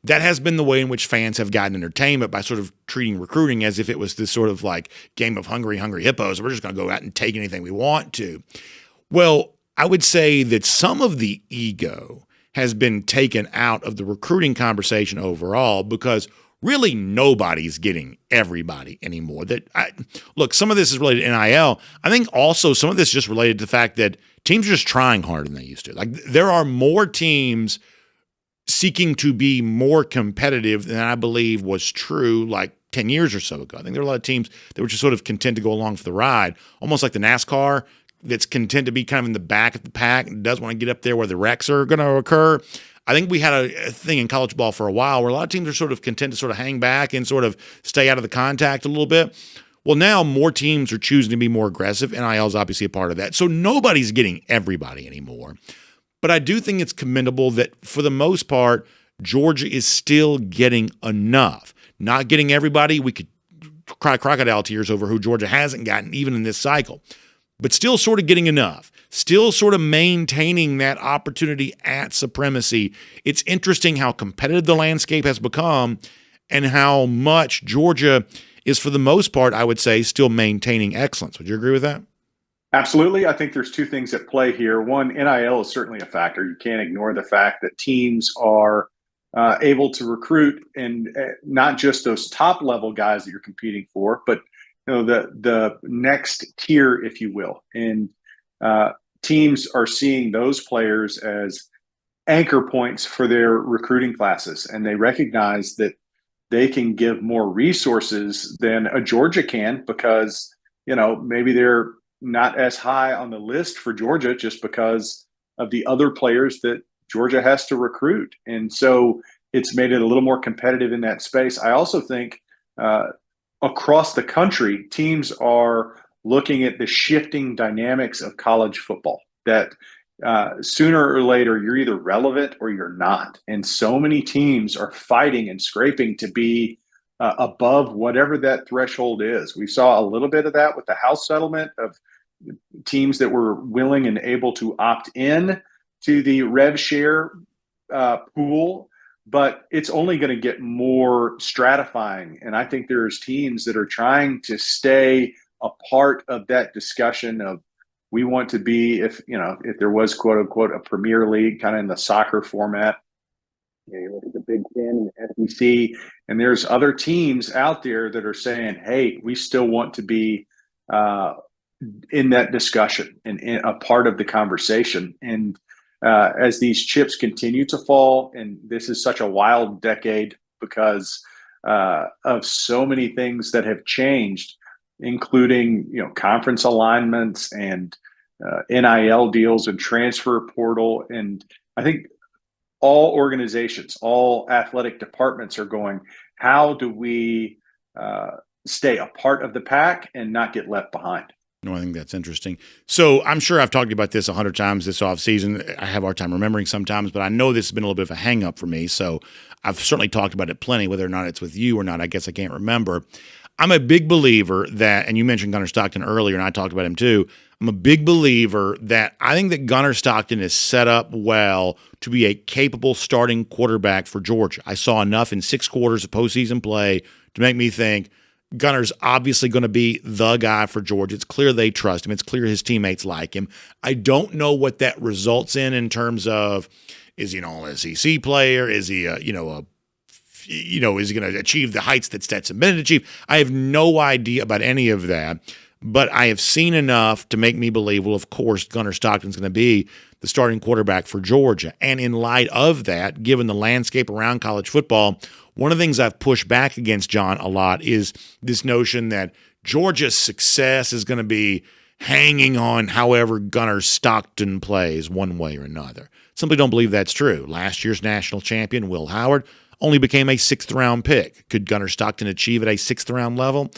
Speaker 1: that has been the way in which fans have gotten entertainment, by sort of treating recruiting as if it was this sort of like game of hungry hippos. We're just going to go out and take anything we want to. Well, I would say that some of the ego has been taken out of the recruiting conversation overall, because really nobody's getting everybody anymore. Look, some of this is related to NIL. I think also some of this is just related to the fact that teams are just trying harder than they used to. Like, there are more teams seeking to be more competitive than I believe was true like 10 years or so ago. I think there are a lot of teams that were just sort of content to go along for the ride, almost like the NASCAR that's content to be kind of in the back of the pack and doesn't want to get up there where the wrecks are going to occur. I think we had a thing in college ball for a while where a lot of teams are sort of content to sort of hang back and sort of stay out of the contact a little bit. Well, now more teams are choosing to be more aggressive. NIL is obviously a part of that. So nobody's getting everybody anymore. But I do think it's commendable that for the most part, Georgia is still getting enough. Not getting everybody. We could cry crocodile tears over who Georgia hasn't gotten even in this cycle. But still sort of getting enough. Still sort of maintaining that opportunity at supremacy. It's interesting how competitive the landscape has become and how much Georgia is, for the most part, I would say, still maintaining excellence. Would you agree with that?
Speaker 8: Absolutely. I think there's two things at play here. One, NIL is certainly a factor. You can't ignore the fact that teams are able to recruit, and not just those top level guys that you're competing for, but the next tier, if you will. And teams are seeing those players as anchor points for their recruiting classes, and they recognize that they can give more resources than a Georgia can because, maybe they're not as high on the list for Georgia just because of the other players that Georgia has to recruit. And so it's made it a little more competitive in that space. I also think across the country, teams are looking at the shifting dynamics of college football, that sooner or later you're either relevant or you're not. And so many teams are fighting and scraping to be above whatever that threshold is. We saw a little bit of that with the House settlement of teams that were willing and able to opt in to the rev share pool, but it's only going to get more stratifying. And I think there's teams that are trying to stay a part of that discussion of, we want to be, if there was quote unquote a Premier League kind of in the soccer format, you look at the Big Ten and the SEC, and there's other teams out there that are saying, hey, we still want to be in that discussion and in a part of the conversation. And as these chips continue to fall, and this is such a wild decade because of so many things that have changed, including conference alignments and NIL deals and transfer portal. And I think all organizations, all athletic departments are going, how do we stay a part of the pack and not get left behind?
Speaker 1: No, I think that's interesting. So I'm sure I've talked about this 100 times this offseason. I have a hard time remembering sometimes, but I know this has been a little bit of a hang-up for me. So I've certainly talked about it plenty, whether or not it's with you or not, I guess I can't remember. I'm a big believer that, and you mentioned Gunner Stockton earlier, and I talked about him too. I'm a big believer that I think that Gunner Stockton is set up well to be a capable starting quarterback for Georgia. I saw enough in 6 quarters of postseason play to make me think Gunner's obviously going to be the guy for Georgia. It's clear they trust him. It's clear his teammates like him. I don't know what that results in terms of, is he an all-SEC player? Is he is he going to achieve the heights that Stetson Bennett achieved? I have no idea about any of that, but I have seen enough to make me believe, well, of course, Gunner Stockton's going to be the starting quarterback for Georgia. And in light of that, given the landscape around college football, one of the things I've pushed back against John a lot is this notion that Georgia's success is going to be hanging on however Gunner Stockton plays one way or another. Simply don't believe that's true. Last year's national champion, Will Howard, only became a 6th-round pick. Could Gunner Stockton achieve at a 6th-round level,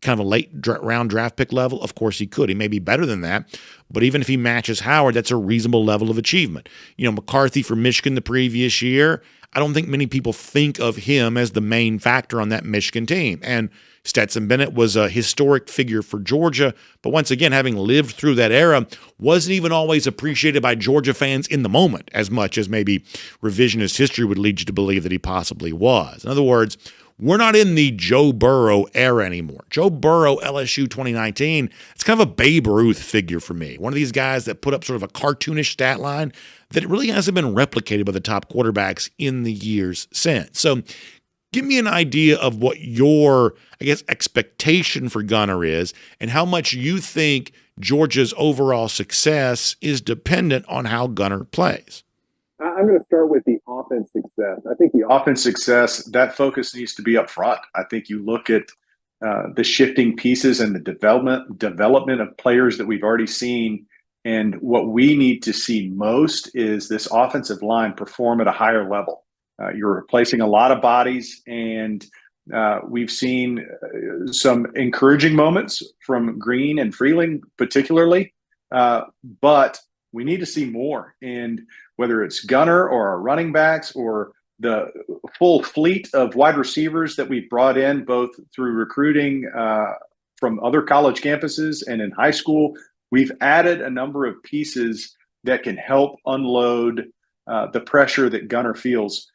Speaker 1: kind of a late-round draft pick level? Of course he could. He may be better than that, but even if he matches Howard, that's a reasonable level of achievement. McCarthy for Michigan the previous year, I don't think many people think of him as the main factor on that Michigan team. And Stetson Bennett was a historic figure for Georgia, but once again, having lived through that era, wasn't even always appreciated by Georgia fans in the moment as much as maybe revisionist history would lead you to believe that he possibly was. In other words, we're not in the Joe Burrow era anymore. Joe Burrow, LSU 2019, it's kind of a Babe Ruth figure for me. One of these guys that put up sort of a cartoonish stat line that really hasn't been replicated by the top quarterbacks in the years since. So give me an idea of what your, expectation for Gunner is and how much you think Georgia's overall success is dependent on how Gunner plays.
Speaker 8: I'm going to start with the offense success. I think the offense success, that focus needs to be up front. I think you look at the shifting pieces and the development of players that we've already seen And what we need to see most is this offensive line perform at a higher level. You're replacing a lot of bodies, and we've seen some encouraging moments from Green and Freeling particularly, but we need to see more. And whether it's Gunner or our running backs or the full fleet of wide receivers that we've brought in, both through recruiting from other college campuses and in high school, we've added a number of pieces that can help unload the pressure that Gunner feels.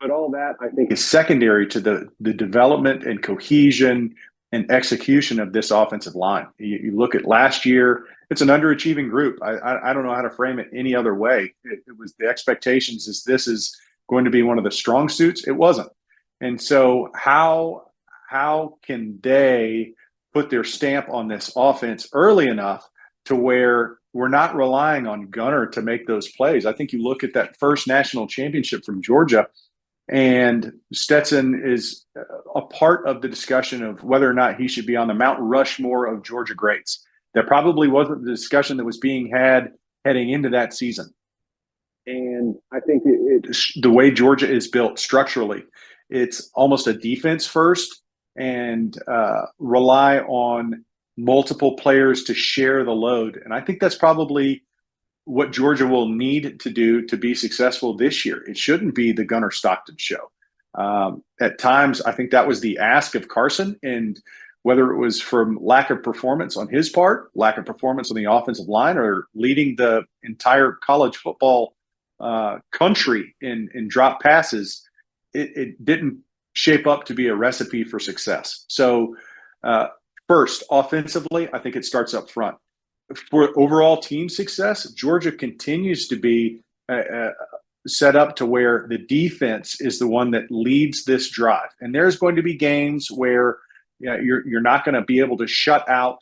Speaker 8: But all that, I think, is secondary to the development and cohesion and execution of this offensive line. You look at last year, it's an underachieving group. I don't know how to frame it any other way. It was the expectations is this is going to be one of the strong suits. It wasn't. And so how can they put their stamp on this offense early enough to where we're not relying on Gunner to make those plays? I think you look at that first national championship from Georgia, and Stetson is a part of the discussion of whether or not he should be on the Mount Rushmore of Georgia greats. That probably wasn't the discussion that was being had heading into that season. And I think the way Georgia is built structurally, it's almost a defense first and rely on multiple players to share the load. And I think that's probably what Georgia will need to do to be successful this year. It shouldn't be the Gunnar Stockton show. At times, I think that was the ask of Carson, and whether it was from lack of performance on his part, lack of performance on the offensive line, or leading the entire college football country in drop passes, it didn't shape up to be a recipe for success. So first, offensively, I think it starts up front. For overall team success, Georgia continues to be set up to where the defense is the one that leads this drive. And there's going to be games where you're not going to be able to shut out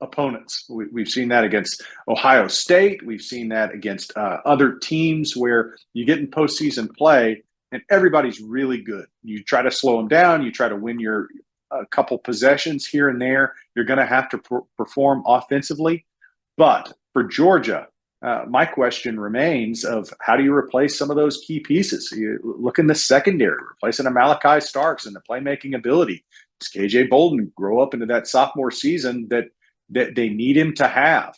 Speaker 8: opponents. We've seen that against Ohio State. We've seen that against other teams where you get in postseason play and everybody's really good. You try to slow them down. You try to win your a couple possessions here and there. You're going to have to perform offensively. But for Georgia, my question remains of how do you replace some of those key pieces? You look in the secondary, replacing a Malachi Starks and the playmaking ability. Does KJ Bolden grow up into that sophomore season that they need him to have?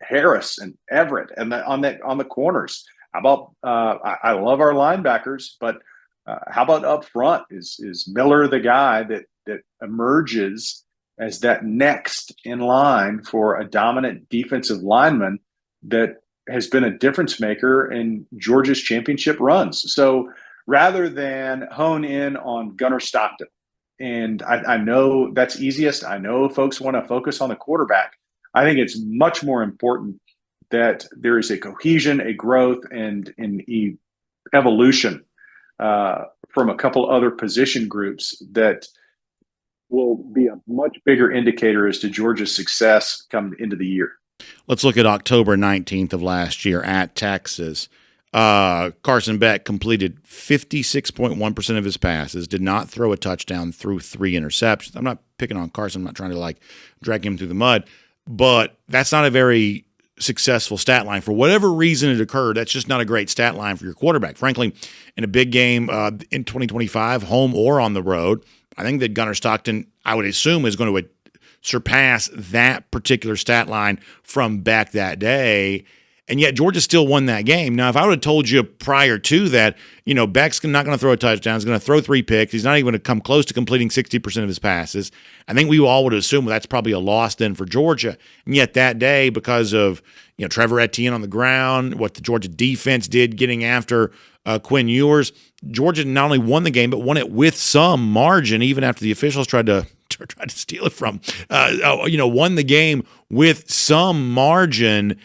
Speaker 8: Harris and Everett and on the corners. How about I love our linebackers, but how about up front? Is Miller the guy that emerges as that next in line for a dominant defensive lineman that has been a difference maker in Georgia's championship runs? So rather than hone in on Gunner Stockton, and I know that's easiest. I know folks want to focus on the quarterback. I think it's much more important that there is a cohesion, a growth, and an evolution from a couple other position groups that will be a much bigger indicator as to Georgia's success come into the year.
Speaker 1: Let's look at October 19th of last year at Texas. Carson Beck completed 56.1% of his passes, did not throw a touchdown, threw 3 interceptions. I'm not picking on Carson. I'm not trying to drag him through the mud, but that's not a very successful stat line. For whatever reason it occurred, that's just not a great stat line for your quarterback. Frankly, in a big game in 2025, home or on the road, I think that Gunnar Stockton, I would assume, is going to surpass that particular stat line from Beck that day. And yet Georgia still won that game. Now, if I would have told you prior to that, Beck's not going to throw a touchdown, he's going to throw 3 picks, he's not even going to come close to completing 60% of his passes, I think we all would assume that's probably a loss then for Georgia. And yet that day, because of Trevor Etienne on the ground, what the Georgia defense did getting after Quinn Ewers, Georgia not only won the game, but won it with some margin, even after the officials tried to steal it from, won the game with some margin.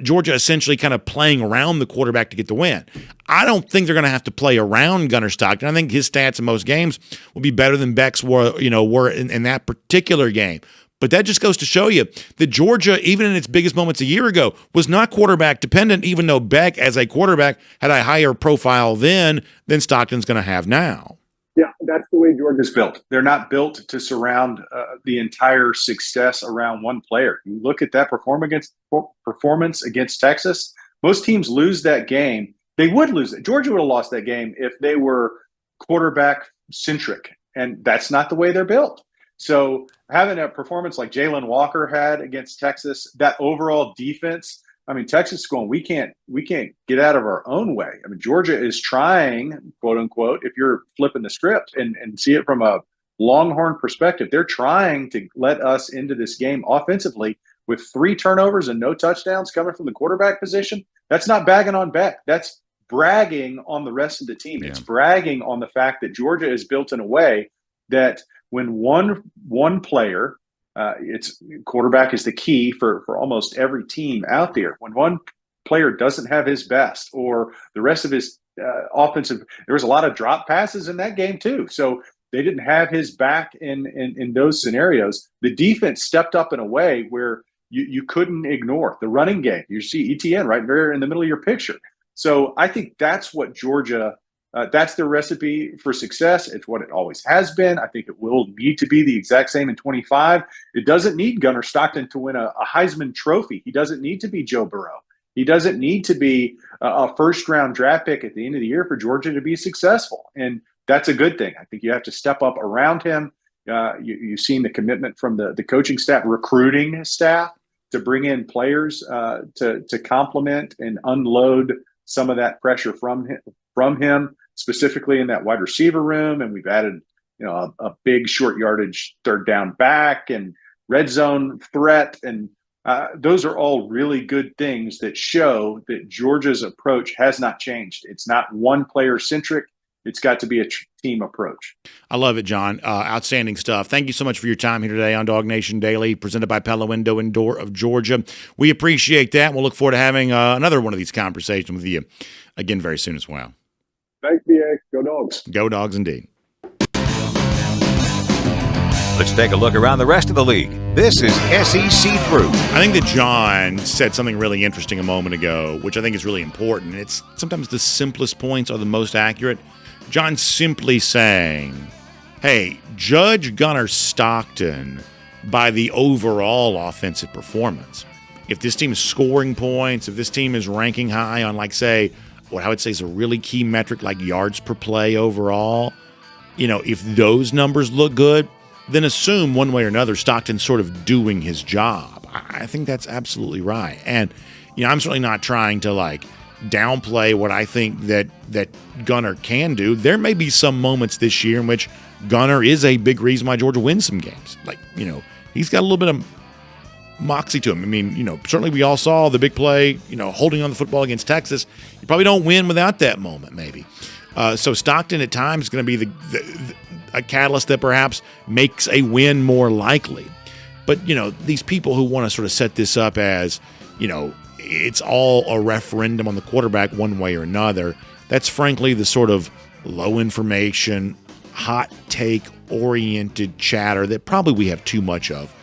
Speaker 1: Georgia essentially kind of playing around the quarterback to get the win. I don't think they're going to have to play around Gunnar Stockton. I think his stats in most games will be better than Beck's were in that particular game. But that just goes to show you that Georgia, even in its biggest moments a year ago, was not quarterback dependent, even though Beck, as a quarterback, had a higher profile then than Stockton's going to have now.
Speaker 8: Yeah, that's the way Georgia's built. They're not built to surround the entire success around one player. You look at that performance against Texas. Most teams lose that game. They would lose it. Georgia would have lost that game if they were quarterback centric, and that's not the way they're built. So having a performance like Jalen Walker had against Texas, that overall defense, I mean, Texas is going, we can't get out of our own way. I mean, Georgia is trying, quote unquote, if you're flipping the script and see it from a Longhorn perspective, they're trying to let us into this game offensively with 3 turnovers and no touchdowns coming from the quarterback position. That's not bagging on Beck. That's bragging on the rest of the team. Yeah. It's bragging on the fact that Georgia is built in a way that when one player, it's quarterback is the key for almost every team out there. When one player doesn't have his best, or the rest of his offensive, there was a lot of drop passes in that game too. So they didn't have his back in those scenarios. The defense stepped up in a way where you couldn't ignore the running game. You see ETN right there in the middle of your picture. So I think that's what Georgia, that's their recipe for success. It's what it always has been. I think it will need to be the exact same in 25. It doesn't need Gunner Stockton to win a Heisman Trophy. He doesn't need to be Joe Burrow. He doesn't need to be a first-round draft pick at the end of the year for Georgia to be successful. And that's a good thing. I think you have to step up around him. You've seen the commitment from the coaching staff, recruiting staff, to bring in players to complement and unload some of that pressure from him, specifically in that wide receiver room. And we've added, a big short yardage third down back and red zone threat. And those are all really good things that show that Georgia's approach has not changed. It's not one player centric. It's got to be a team approach.
Speaker 1: I love it, John. Outstanding stuff. Thank you so much for your time here today on DawgNation Daily, presented by Pella Windows and Door of Georgia. We appreciate that. We'll look forward to having another one of these conversations with you again very soon as well.
Speaker 8: Thanks, BA. Go Dogs.
Speaker 1: Go Dogs indeed.
Speaker 3: Let's take a look around the rest of the league. This is SEC Through.
Speaker 1: I think that John said something really interesting a moment ago, which I think is really important. It's sometimes the simplest points are the most accurate. John simply saying, hey, judge Gunnar Stockton by the overall offensive performance. If this team is scoring points, if this team is ranking high on, like, say, what I would say is a really key metric like yards per play overall, if those numbers look good, then assume one way or another Stockton's sort of doing his job. I think that's absolutely right. And, I'm certainly not trying to, downplay what I think that Gunnar can do. There may be some moments this year in which Gunnar is a big reason why Georgia wins some games. He's got a little bit of moxie to him. I mean, certainly we all saw the big play, holding on the football against Texas. You probably don't win without that moment, maybe. So Stockton at times is going to be a catalyst that perhaps makes a win more likely. But, these people who want to sort of set this up as, it's all a referendum on the quarterback one way or another, that's frankly the sort of low information, hot take oriented chatter that probably we have too much of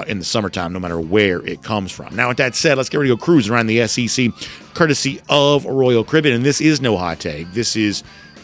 Speaker 1: in the summertime, no matter where it comes from. Now, with that said, let's get ready to go cruise around the SEC, courtesy of Royal Caribbean. And this is no hot take. This is,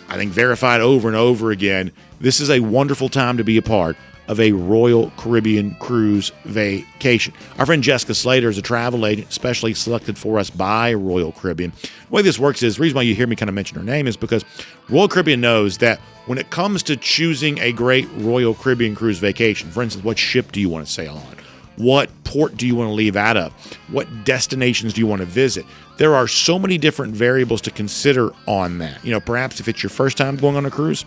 Speaker 1: I think, verified over and over again. This is a wonderful time to be a part of a Royal Caribbean cruise vacation. Our friend Jessica Slater is a travel agent specially selected for us by Royal Caribbean. The way this works is, the reason why you hear me kind of mention her name is because Royal Caribbean knows that when it comes to choosing a great Royal Caribbean cruise vacation, for instance, what ship do you want to sail on? What port do you want to leave out of? What destinations do you want to visit? There are so many different variables to consider on that. Perhaps if it's your first time going on a cruise,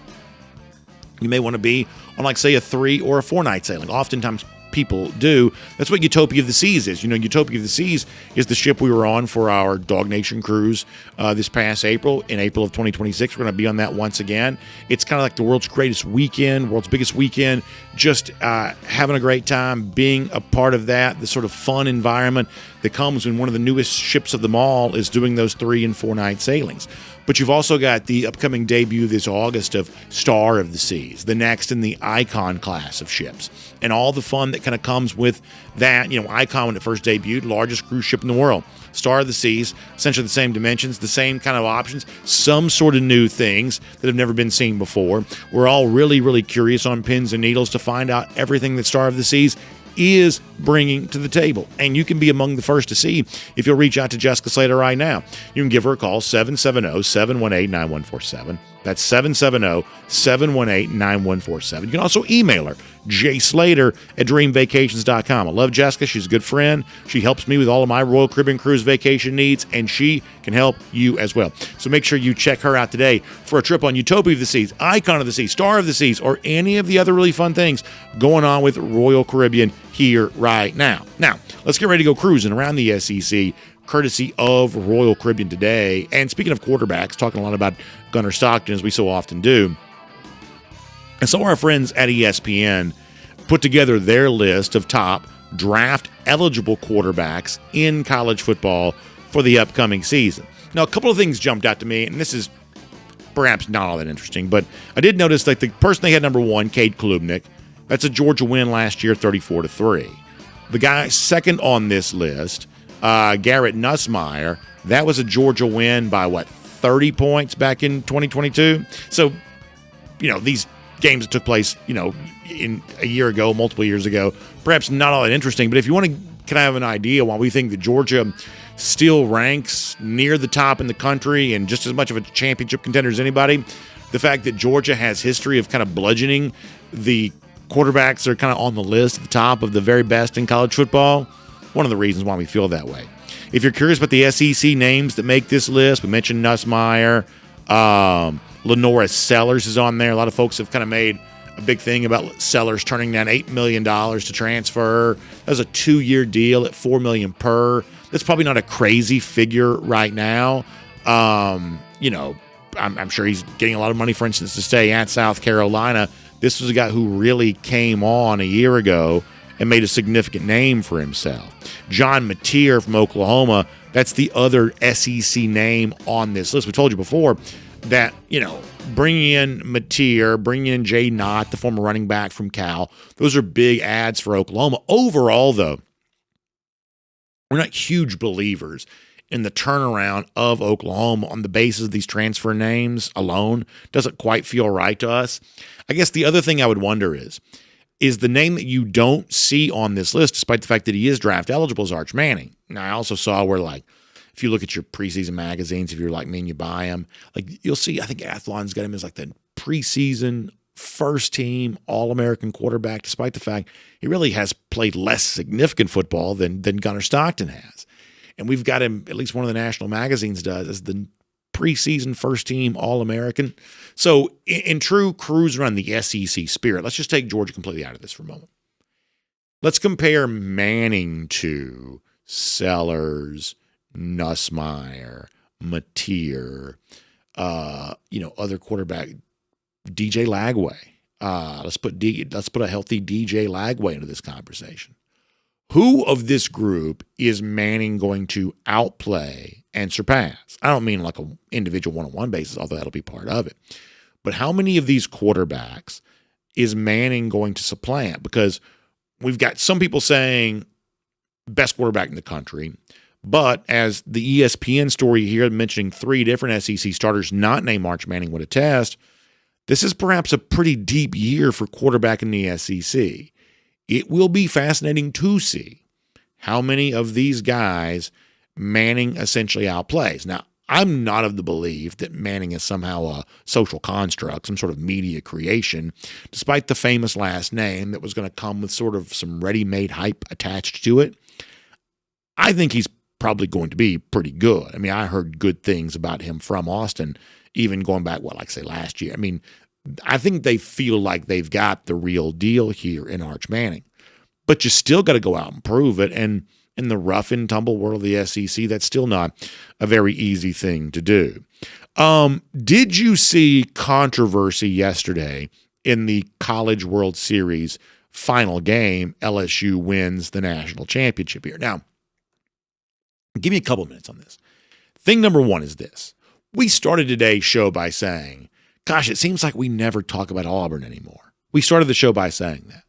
Speaker 1: you may want to be on, say, a 3 or a 4 night sailing. Oftentimes people do. That's what Utopia of the Seas is. Utopia of the Seas is the ship we were on for our DawgNation cruise this past April. In April of 2026, we're going to be on that once again. It's kind of like the world's greatest weekend, world's biggest weekend, just having a great time, being a part of that, the sort of fun environment that comes when one of the newest ships of them all is doing those 3 and 4 night sailings. But you've also got the upcoming debut this August of Star of the Seas, the next in the Icon class of ships, and all the fun that kind of comes with that. Icon, when it first debuted, largest cruise ship in the world. Star of the Seas, essentially the same dimensions, the same kind of options, some sort of new things that have never been seen before. We're all really, really curious on pins and needles to find out everything that Star of the Seas is bringing to the table. And you can be among the first to see if you'll reach out to Jessica Slater right now. You can give her a call, 770-718-9147. That's 770-718-9147. You can also email her, jslater@dreamvacations.com. I love Jessica. She's a good friend. She helps me with all of my Royal Caribbean Cruise vacation needs, and she can help you as well. So make sure you check her out today for a trip on Utopia of the Seas, Icon of the Seas, Star of the Seas, or any of the other really fun things going on with Royal Caribbean here right now. Now, let's get ready to go cruising around the SEC, courtesy of Royal Caribbean today. And speaking of quarterbacks, talking a lot about Gunner Stockton, as we so often do. And so our friends at ESPN put together their list of top draft-eligible quarterbacks in college football for the upcoming season. Now, a couple of things jumped out to me, and this is perhaps not all that interesting, but I did notice that the person they had number 1, Cade Klubnik, that's a Georgia win last year, 34-3. The guy second on this list, Garrett Nussmeier, that was a Georgia win by 30 points back in 2022. So, these games that took place, in a year ago, multiple years ago, perhaps not all that interesting. But if you want to kind of have an idea why we think that Georgia still ranks near the top in the country and just as much of a championship contender as anybody, the fact that Georgia has history of kind of bludgeoning the quarterbacks that are kind of on the list at the top of the very best in college football, one of the reasons why we feel that way. If you're curious about the SEC names that make this list, we mentioned Nussmeier, Lenora Sellers is on there. A lot of folks have kind of made a big thing about Sellers turning down $8 million to transfer. That was a 2-year deal at $4 million per. That's probably not a crazy figure right now. I'm sure he's getting a lot of money, for instance, to stay at South Carolina. This was a guy who really came on a year ago and made a significant name for himself. John Mateer from Oklahoma, that's the other SEC name on this list. We told you before that, bringing in Mateer, bringing in Jay Knott, the former running back from Cal, those are big ads for Oklahoma. Overall, though, we're not huge believers in the turnaround of Oklahoma on the basis of these transfer names alone. Doesn't quite feel right to us. I guess the other thing I would wonder is the name that you don't see on this list, despite the fact that he is draft eligible, is Arch Manning. Now, I also saw where, if you look at your preseason magazines, if you're like me and you buy them, you'll see, I think Athlon's got him as the preseason first-team All-American quarterback, despite the fact he really has played less significant football than Gunnar Stockton has. And we've got him, at least one of the national magazines does, as the preseason first-team All-American. So in true cruise around the SEC spirit, let's just take Georgia completely out of this for a moment. Let's compare Manning to Sellers, Nussmeier, Mateer, other quarterback, DJ Lagway. Let's put a healthy DJ Lagway into this conversation. Who of this group is Manning going to outplay and surpass? I don't mean like an individual one-on-one basis, although that'll be part of it. But how many of these quarterbacks is Manning going to supplant? Because we've got some people saying best quarterback in the country, but as the ESPN story here mentioning 3 different SEC starters not named Arch Manning would attest, this is perhaps a pretty deep year for quarterback in the SEC. It will be fascinating to see how many of these guys Manning essentially outplays. Now, I'm not of the belief that Manning is somehow a social construct, some sort of media creation, despite the famous last name that was going to come with sort of some ready-made hype attached to it. I think he's probably going to be pretty good. I mean, I heard good things about him from Austin, even going back, last year. I mean, I think they feel like they've got the real deal here in Arch Manning. But you still got to go out and prove it. And in the rough and tumble world of the SEC, that's still not a very easy thing to do. Did you see controversy yesterday in the College World Series final game? LSU wins the national championship here. Now, Give me a couple minutes on this. Thing number one is this. We started today's show by saying, gosh, it seems like we never talk about Auburn anymore. We started the show by saying that.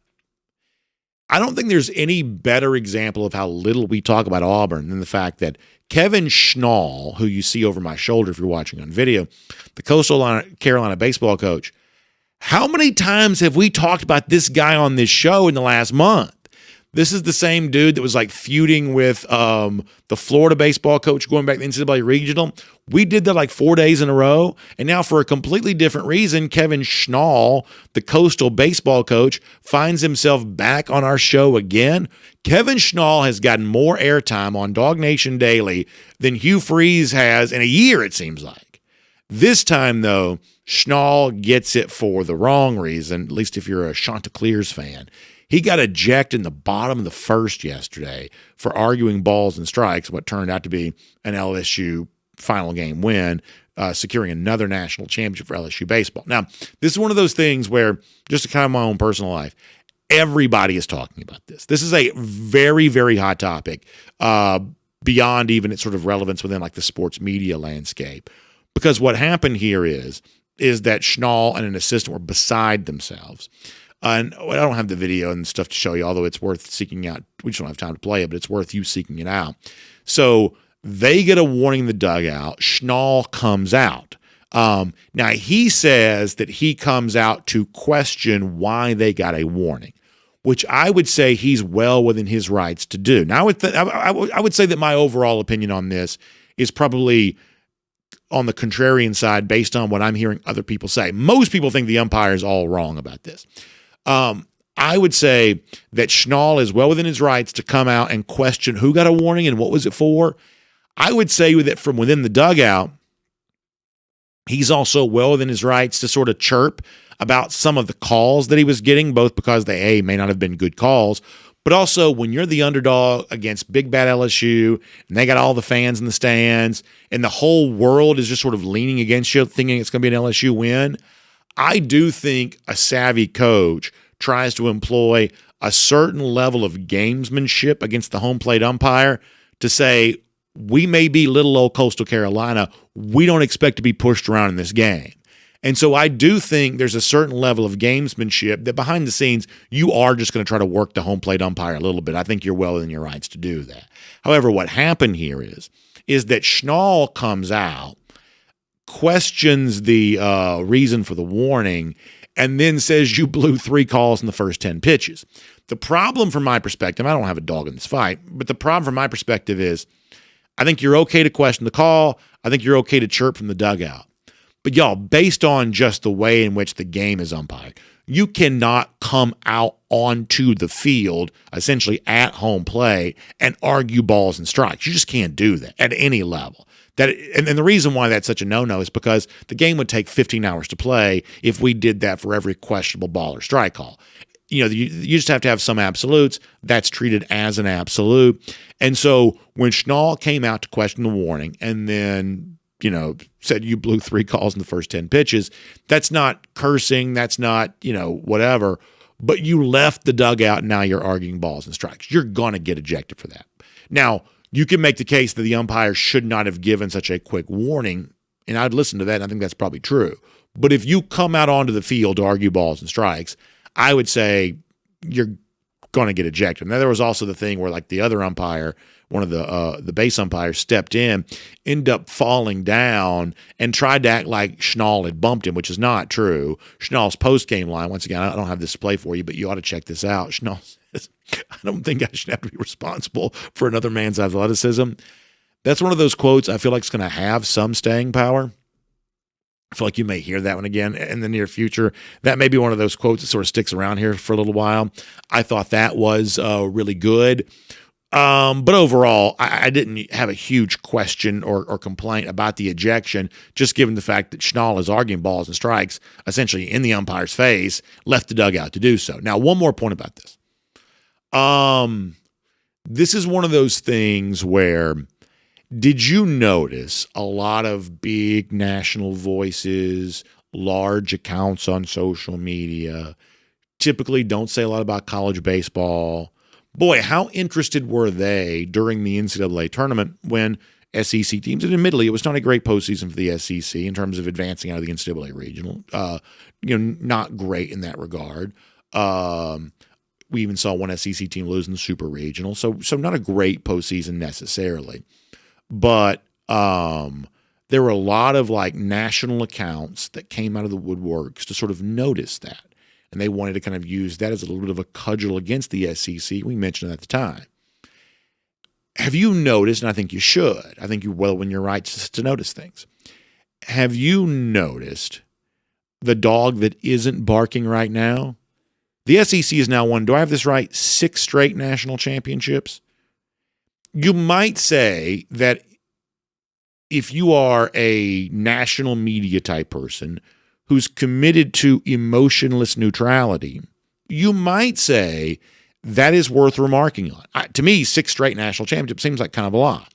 Speaker 1: I don't think there's any better example of how little we talk about Auburn than the fact that Kevin Schnall, who you see over my shoulder if you're watching on video, the Coastal Carolina baseball coach, how many times have we talked about this guy on this show in the last month? This is the same dude that was like feuding with the Florida baseball coach going back to the NCAA regional. We did that like 4 days in a row. And now for a completely different reason, Kevin Schnall, the Coastal baseball coach, finds himself back on our show again. Kevin Schnall has gotten more airtime on DawgNation Daily than Hugh Freeze has in a year, it seems like. This time, though, Schnall gets it for the wrong reason, at least if you're a Chanticleers fan. He got ejected in the bottom of the first yesterday for arguing balls and strikes, what turned out to be an LSU final game win, securing another national championship for LSU baseball. Now, this is one of those things where, just to kind of my own personal life, everybody is talking about this. This is a very, very hot topic, beyond even its sort of relevance within like the sports media landscape. Because what happened here is that Schnall and an assistant were beside themselves. And I don't have the video and stuff to show you, although it's worth seeking out. We just don't have time to play it, but it's worth you seeking it out. So they get a warning in the dugout. Schnall comes out. Now, he says that he comes out to question why they got a warning, which I would say he's well within his rights to do. Now, I would say that my overall opinion on this is probably on the contrarian side based on what I'm hearing other people say. Most people think the umpire is all wrong about this. I would say that Schnall is well within his rights to come out and question who got a warning and what was it for. I would say that from within the dugout, he's also well within his rights to sort of chirp about some of the calls that he was getting, both because they, may not have been good calls, but also when you're the underdog against big bad LSU and they got all the fans in the stands and the whole world is just sort of leaning against you, thinking it's going to be an LSU win, I do think a savvy coach tries to employ a certain level of gamesmanship against the home plate umpire to say, we may be little old Coastal Carolina. We don't expect to be pushed around in this game. And so I do think there's a certain level of gamesmanship that behind the scenes, you are just going to try to work the home plate umpire a little bit. I think you're well within your rights to do that. However, what happened here is that Schnall comes out, questions the reason for the warning, and then says you blew 3 calls in the first 10 pitches. The problem from my perspective, I don't have a dog in this fight, but the problem from my perspective is I think you're okay to question the call. I think you're okay to chirp from the dugout. But y'all, based on just the way in which the game is umpired, you cannot come out onto the field, essentially at home plate, and argue balls and strikes. You just can't do that at any level. And the reason why that's such a no-no is because the game would take 15 hours to play if we did that for every questionable ball or strike call. You just have to have some absolutes. That's treated as an absolute. And so when Schnall came out to question the warning and then, said you blew 3 calls in the first 10 pitches, that's not cursing. That's not, whatever. But you left the dugout and now you're arguing balls and strikes. You're going to get ejected for that. Now, you can make the case that the umpire should not have given such a quick warning, and I'd listen to that, and I think that's probably true. But if you come out onto the field to argue balls and strikes, I would say you're going to get ejected. Now, there was also the thing where, like, the other umpire, one of the base umpires, stepped in, ended up falling down, and tried to act like Schnall had bumped him, which is not true. Schnall's post-game line, once again, I don't have this to play for you, but you ought to check this out. Schnall says, I don't think I should have to be responsible for another man's athleticism. That's one of those quotes I feel like it's going to have some staying power. I feel like you may hear that one again in the near future. That may be one of those quotes that sort of sticks around here for a little while. I thought that was really good. But overall, I didn't have a huge question or complaint about the ejection, just given the fact that Schnall is arguing balls and strikes essentially in the umpire's face, left the dugout to do so. Now, one more point about this. This is one of those things where, did you notice a lot of big national voices, large accounts on social media, typically don't say a lot about college baseball, boy, how interested were they during the NCAA tournament when SEC teams, and admittedly, it was not a great postseason for the SEC in terms of advancing out of the NCAA regional. Not great in that regard. We even saw one SEC team lose in the super regional, so not a great postseason necessarily. But there were a lot of like national accounts that came out of the woodworks to sort of notice that, and they wanted to kind of use that as a little bit of a cudgel against the SEC. We mentioned it at the time. Have you noticed, and I think you should, I think you're well in your rights to notice things. Have you noticed the dog that isn't barking right now? The SEC has now won, do I have this right, 6 straight national championships? You might say that if you are a national media type person who's committed to emotionless neutrality, you might say that is worth remarking on. To me, 6 straight national championships seems like kind of a lot.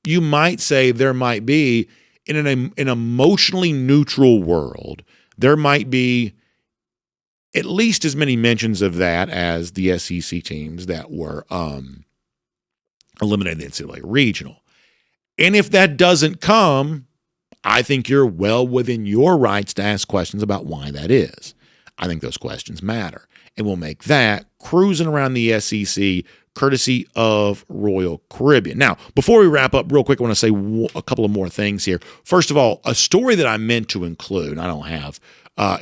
Speaker 1: You might say there might be, in an emotionally neutral world, there might be at least as many mentions of that as the SEC teams that were eliminated in the NCAA regional. And if that doesn't come, I think you're well within your rights to ask questions about why that is. I think those questions matter. And we'll make that cruising around the SEC courtesy of Royal Caribbean. Now, before we wrap up real quick, I want to say a couple of more things here. First of all, a story that I meant to include, I don't have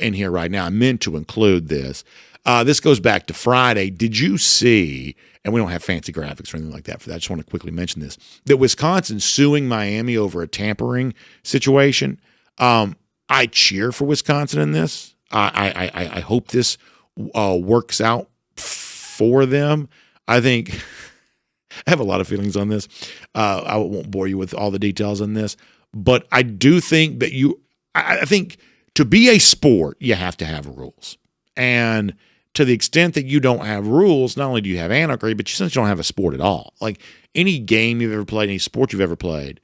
Speaker 1: in here right now, I meant to include this. This goes back to Friday. Did you see, and we don't have fancy graphics or anything like that for that, I just want to quickly mention this, that Wisconsin's suing Miami over a tampering situation? I cheer for Wisconsin in this. I hope this works out for them. I think I have a lot of feelings on this. I won't bore you with all the details on this, but I do think that I think to be a sport, you have to have rules. And to the extent that you don't have rules, not only do you have anarchy, but you don't have a sport at all. Like any game you've ever played, any sport you've ever played,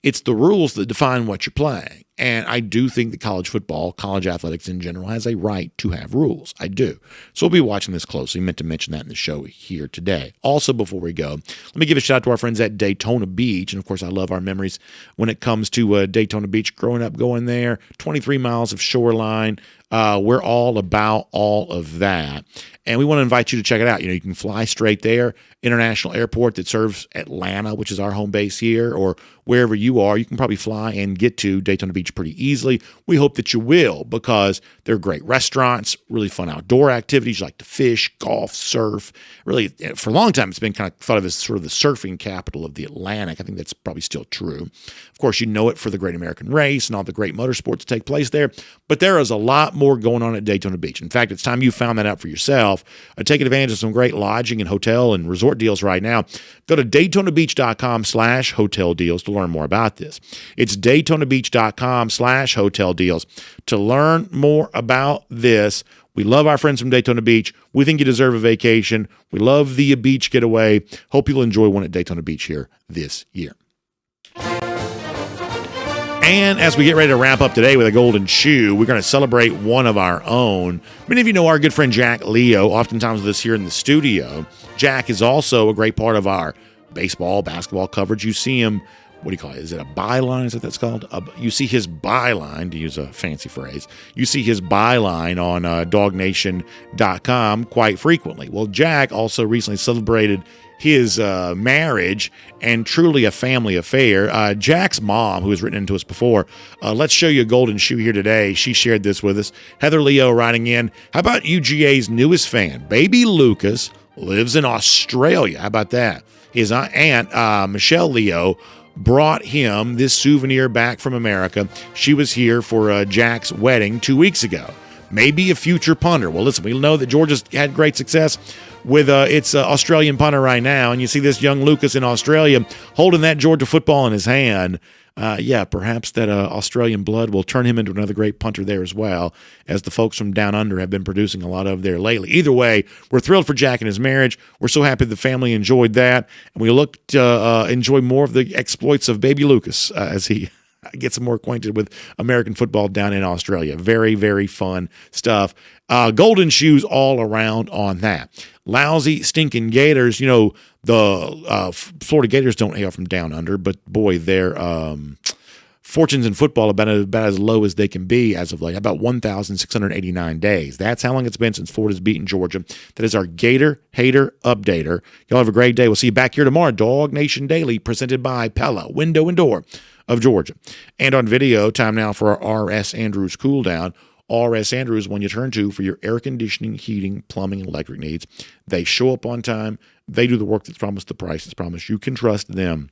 Speaker 1: it's the rules that define what you're playing. And I do think that college football, college athletics in general, has a right to have rules. I do. So we'll be watching this closely. I meant to mention that in the show here today. Also, before we go, let me give a shout out to our friends at Daytona Beach. And of course, I love our memories when it comes to Daytona Beach. Growing up, going there, 23 miles of shoreline. We're all about all of that. And we want to invite you to check it out. You can fly straight there, international airport that serves Atlanta, which is our home base here, or wherever you are. You can probably fly and get to Daytona Beach pretty easily. We hope that you will, because they're great restaurants, really fun outdoor activities. You like to fish, golf, surf. Really, for a long time, it's been kind of thought of as sort of the surfing capital of the Atlantic. I think that's probably still true. Of course, you know it for the Great American Race and all the great motorsports that take place there. But there is a lot more going on at Daytona Beach. In fact, it's time you found that out for yourself. Taking advantage of some great lodging and hotel and resort deals right now. Go to DaytonaBeach.com/hotel deals to learn more about this. It's DaytonaBeach.com/hotel deals to learn more about this. We love our friends from Daytona Beach. We think you deserve a vacation. We love the beach getaway. Hope you'll enjoy one at Daytona Beach here this year. And as we get ready to wrap up today with a golden shoe, we're going to celebrate one of our own. Many of you know our good friend Jack Leo, oftentimes with us here in the studio. Jack is also a great part of our baseball, basketball coverage. You see him, what do you call it? Is it a byline? Is that what that's called? You see his byline, to use a fancy phrase. You see his byline on DawgNation.com quite frequently. Well, Jack also recently celebrated his marriage, and truly a family affair. Jack's mom, who has written into us before, let's show you a golden shoe here today. She shared this with us. Heather Leo writing in, how about UGA's newest fan? Baby Lucas lives in Australia. How about that? His aunt, Michelle Leo, brought him this souvenir back from America. She was here for Jack's wedding 2 weeks ago. Maybe a future punter. Well, listen, we know that Georgia's had great success with its Australian punter right now, and you see this young Lucas in Australia holding that Georgia football in his hand. Perhaps that Australian blood will turn him into another great punter there as well, as the folks from down under have been producing a lot of there lately. Either way, we're thrilled for Jack and his marriage. We're so happy the family enjoyed that, and we look to enjoy more of the exploits of baby Lucas as he gets more acquainted with American football down in Australia. Very, very fun stuff. Golden shoes all around on that. lousy, stinking Gators. The Florida Gators don't hail from down under, but boy, their fortunes in football have been about as low as they can be as of late, about 1,689 days. That's how long it's been since Florida's beaten Georgia. That is our Gator Hater Updater. Y'all have a great day. We'll see you back here tomorrow. DawgNation Daily, presented by Pella Window and Door of Georgia. And on video, time now for our R.S. Andrews cool down. R.S. Andrews, one you turn to for your air conditioning, heating, plumbing, and electric needs. They show up on time. They do the work that's promised, the price that's promised. You can trust them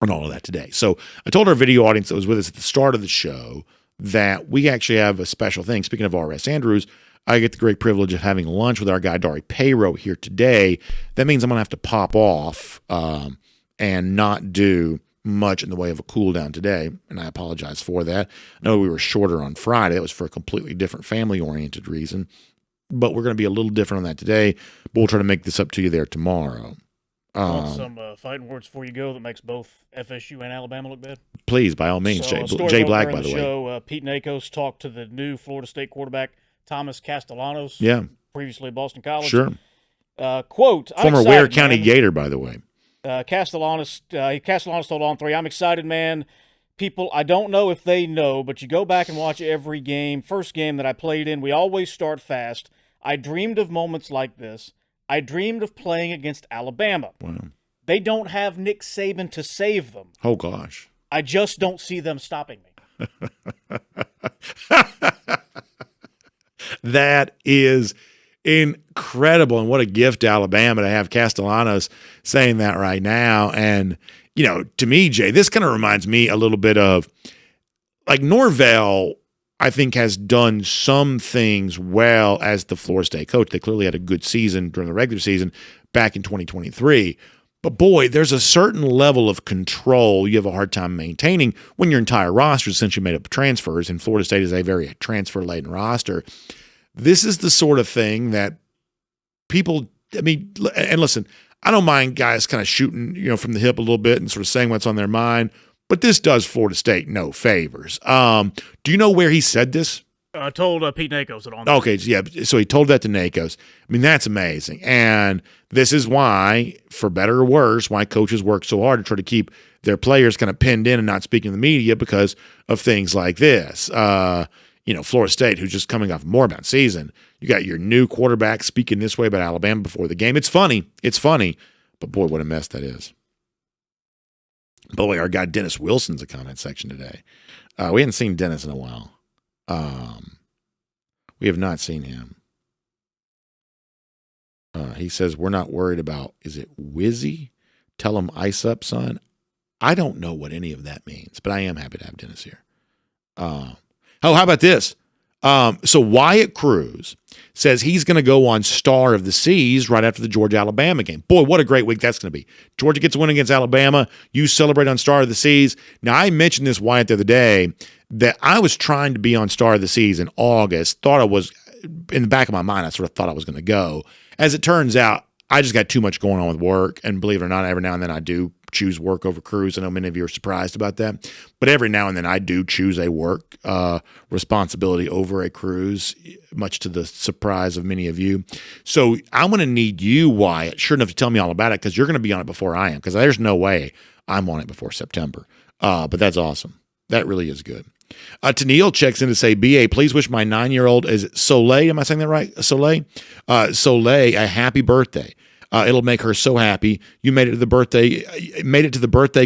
Speaker 1: on all of that today. So I told our video audience that was with us at the start of the show that we actually have a special thing. Speaking of R.S. Andrews, I get the great privilege of having lunch with our guy, Dari Payro, here today. That means I'm going to have to pop off and not do much in the way of a cool down today, and I apologize for that. I know we were shorter on Friday. That was for a completely different family-oriented reason, but we're going to be a little different on that today, but we'll try to make this up to you there tomorrow.
Speaker 5: Want some fighting words before you go that makes both FSU and Alabama look bad?
Speaker 1: Please, by all means.
Speaker 5: So,
Speaker 1: Jay Black, by the way.
Speaker 5: Show, Pete Nakos talked to the new Florida State quarterback, Thomas Castellanos.
Speaker 1: Yeah.
Speaker 5: Previously at Boston College.
Speaker 1: Sure.
Speaker 5: Quote,
Speaker 1: former Ware County Gator, by the way.
Speaker 5: Castellanos told On3, I'm excited, man. People, I don't know if they know, but you go back and watch every game. First game that I played in, we always start fast. I dreamed of moments like this. I dreamed of playing against Alabama.
Speaker 1: Wow.
Speaker 5: They don't have Nick Saban to save them.
Speaker 1: Oh, gosh.
Speaker 5: I just don't see them stopping me.
Speaker 1: That is incredible, and what a gift to Alabama to have Castellanos saying that right now. And, to me, Jay, this kind of reminds me a little bit of, like, Norvell, I think, has done some things well as the Florida State coach. They clearly had a good season during the regular season back in 2023. But, boy, there's a certain level of control you have a hard time maintaining when your entire roster is essentially made up of transfers, and Florida State is a very transfer-laden roster. This is the sort of thing that people, and listen, I don't mind guys kind of shooting, from the hip a little bit and sort of saying what's on their mind, but this does Florida State no favors. Do you know where he said this?
Speaker 5: I told Pete Nakos it on.
Speaker 1: Okay, yeah, so he told that to Nakos. That's amazing. And this is why, for better or worse, why coaches work so hard to try to keep their players kind of pinned in and not speaking to the media because of things like this. Florida State, who's just coming off a moribund season. You got your new quarterback speaking this way about Alabama before the game. It's funny, but boy, what a mess that is. By the way, our guy Dennis Wilson's a comment section today. We hadn't seen Dennis in a while. We have not seen him. He says, we're not worried about, is it Wizzy? Tell him ice up, son. I don't know what any of that means, but I am happy to have Dennis here. How about this? So Wyatt Cruz says he's going to go on Star of the Seas right after the Georgia-Alabama game. Boy, what a great week that's going to be. Georgia gets a win against Alabama. You celebrate on Star of the Seas. Now, I mentioned this, Wyatt, the other day, that I was trying to be on Star of the Seas in August. Thought I was, in the back of my mind, I sort of thought I was going to go. As it turns out, I just got too much going on with work, and believe it or not, every now and then I do choose work over cruise. I know many of you are surprised about that, but every now and then I do choose a work responsibility over a cruise, much to the surprise of many of you. So I'm going to need you, Wyatt, sure enough, to tell me all about it, because you're going to be on it before I am, because there's no way I'm on it before September. But that's awesome. That really is good. Tennille checks in to say, BA, please wish my 9-year-old, is it Soleil? Am I saying that right? Soleil? Soleil, a happy birthday. It'll make her so happy. You made it to the birthday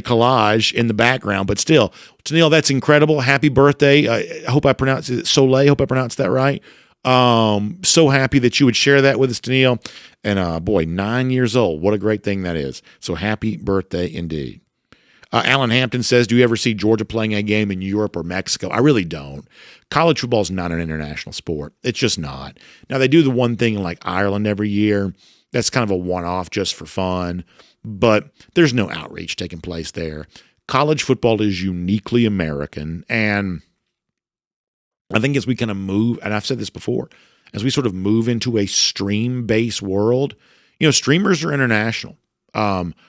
Speaker 1: collage in the background, but still, Tennille, that's incredible. Happy birthday. I hope I pronounced it Soleil. I hope I pronounced that right. So happy that you would share that with us, Tennille. And boy, 9 years old. What a great thing that is. So happy birthday indeed. Alan Hampton says, do you ever see Georgia playing a game in Europe or Mexico? I really don't. College football is not an international sport. It's just not. Now, they do the one thing in like Ireland every year. That's kind of a one-off just for fun, but there's no outreach taking place there. College football is uniquely American, and I think as we kind of move, and I've said this before, as we sort of move into a stream-based world, streamers are international.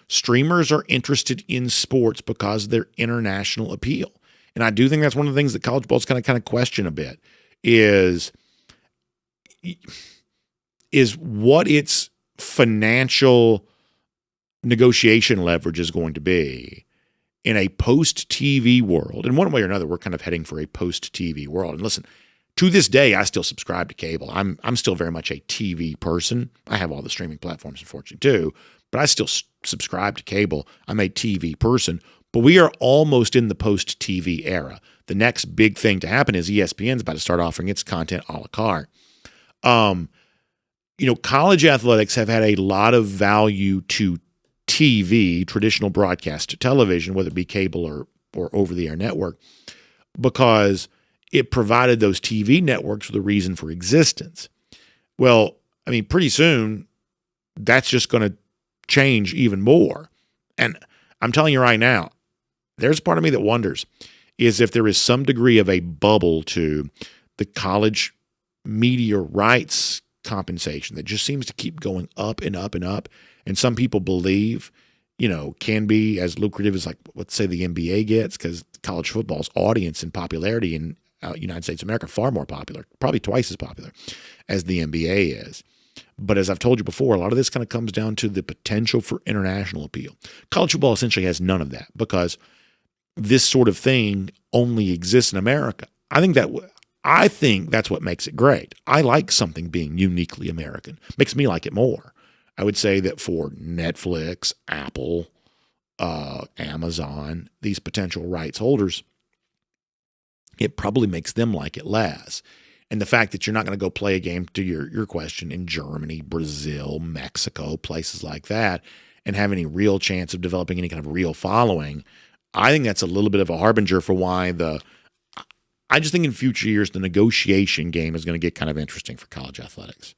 Speaker 1: Streamers are interested in sports because of their international appeal. And I do think that's one of the things that college football is kind of question a bit is is what its financial negotiation leverage is going to be in a post-TV world. In one way or another, we're kind of heading for a post-TV world. And listen, to this day, I still subscribe to cable. I'm still very much a TV person. I have all the streaming platforms, unfortunately, too, but I still subscribe to cable. I'm a TV person, but we are almost in the post-TV era. The next big thing to happen is ESPN's about to start offering its content a la carte. College athletics have had a lot of value to TV, traditional broadcast television, whether it be cable or over-the-air network, because it provided those TV networks with a reason for existence. Well, I mean, pretty soon, that's just going to change even more. And I'm telling you right now, there's a part of me that wonders is if there is some degree of a bubble to the college media rights compensation that just seems to keep going up and up and up. And some people believe, can be as lucrative as, like, let's say the NBA gets, because college football's audience and popularity in United States of America far more popular, probably twice as popular as the NBA is. But as I've told you before, a lot of this kind of comes down to the potential for international appeal. College football essentially has none of that because this sort of thing only exists in America. I think that's what makes it great. I like something being uniquely American. Makes me like it more. I would say that for Netflix, Apple, Amazon, these potential rights holders, it probably makes them like it less. And the fact that you're not going to go play a game, to your question, in Germany, Brazil, Mexico, places like that, and have any real chance of developing any kind of real following, I think that's a little bit of a harbinger for why I just think in future years the negotiation game is going to get kind of interesting for college athletics.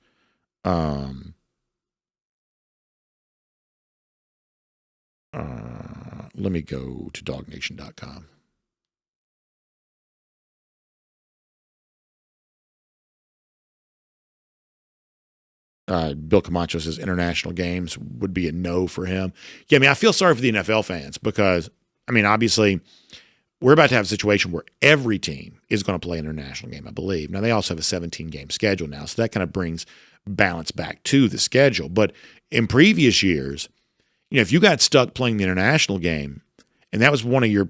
Speaker 1: Let me go to DawgNation.com. Bill Camacho says international games would be a no for him. Yeah, I mean, I feel sorry for the NFL fans because, I mean, obviously we're about to have a situation where every team is going to play an international game, I believe. Now, they also have a 17-game schedule now, so that kind of brings balance back to the schedule. But in previous years, if you got stuck playing the international game and that was one of your,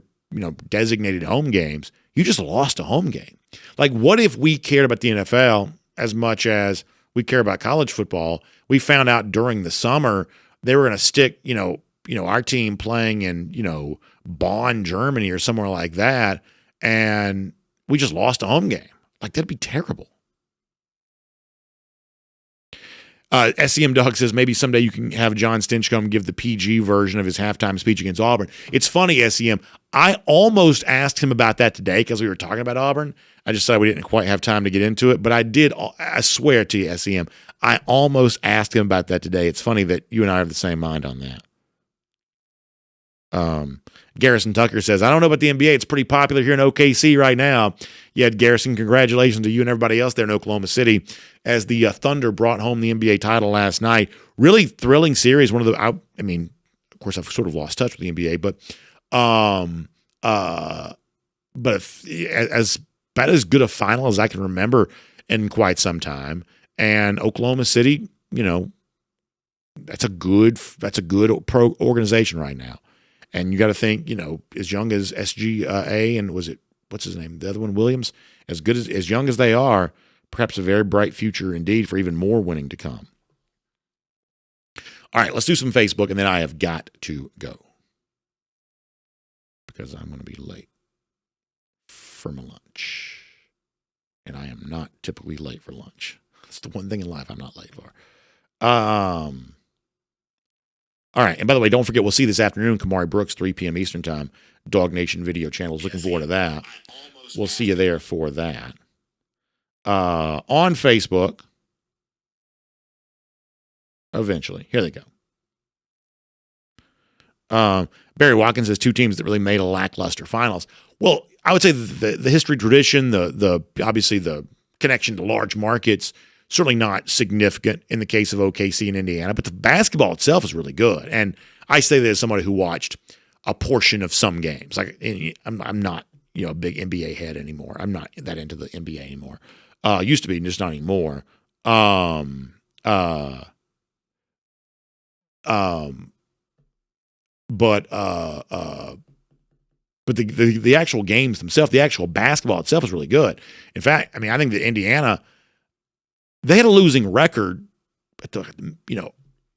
Speaker 1: designated home games, you just lost a home game. Like, what if we cared about the NFL as much as we care about college football? We found out during the summer they were going to stick, our team playing in, Bonn, Germany or somewhere like that, and we just lost a home game. Like, that'd be terrible. SEM Doug says maybe someday you can have Jon Stinchcomb give the PG version of his halftime speech against Auburn. It's funny, SEM. I almost asked him about that today because we were talking about Auburn. I just said we didn't quite have time to get into it, but I swear to you, SEM, I almost asked him about that today. It's funny that you and I have the same mind on that. Garrison Tucker says, I don't know about the NBA. It's pretty popular here in OKC right now. Yeah, Garrison, congratulations to you and everybody else there in Oklahoma City as the Thunder brought home the NBA title last night. Really thrilling series. Of course, I've sort of lost touch with the NBA, but as about as good a final as I can remember in quite some time. And Oklahoma City, that's a good pro organization right now. And you got to think, as young as SGA and what's his name? The other one, Williams, as young as they are, perhaps a very bright future indeed for even more winning to come. All right, let's do some Facebook, and then I have got to go because I'm going to be late for my lunch. And I am not typically late for lunch. That's the one thing in life I'm not late for. All right, and by the way, don't forget, we'll see this afternoon, Kamari Brooks, 3 p.m. Eastern Time, DawgNation video channels. Looking forward to that. We'll see you there for that. On Facebook, eventually. Here they go. Barry Watkins has 2 teams that really made a lackluster finals. Well, I would say the history, tradition, the obviously the connection to large markets, certainly not significant in the case of OKC and Indiana, but the basketball itself is really good. And I say that as somebody who watched a portion of some games. Like, I'm not, a big NBA head anymore. I'm not that into the NBA anymore. Used to be, just not anymore. But the actual games themselves, the actual basketball itself is really good. In fact, I mean, I think that Indiana, they had a losing record,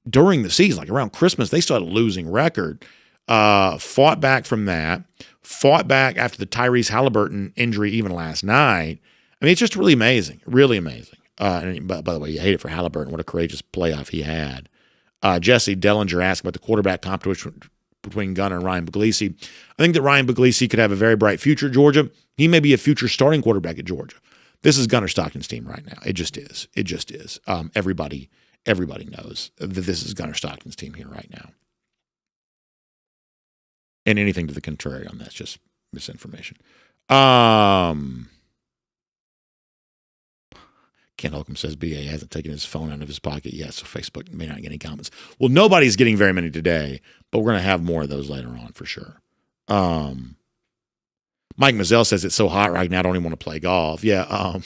Speaker 1: during the season, like around Christmas, they started a losing record. Fought back from that, fought back after the Tyrese Halliburton injury even last night. I mean, it's just really amazing, really amazing. And by the way, you hate it for Halliburton. What a courageous playoff he had. Jesse Dellinger asked about the quarterback competition between Gunner and Ryan Puglisi. I think that Ryan Puglisi could have a very bright future at Georgia. He may be a future starting quarterback at Georgia. This is Gunner Stockton's team right now. It just is. It just is. Everybody knows that this is Gunner Stockton's team here right now. And anything to the contrary on that's just misinformation. Ken Holcomb says BA hasn't taken his phone out of his pocket yet, so Facebook may not get any comments. Well, nobody's getting very many today, but we're going to have more of those later on for sure. Mike Mazzell says it's so hot right now, I don't even want to play golf. Yeah,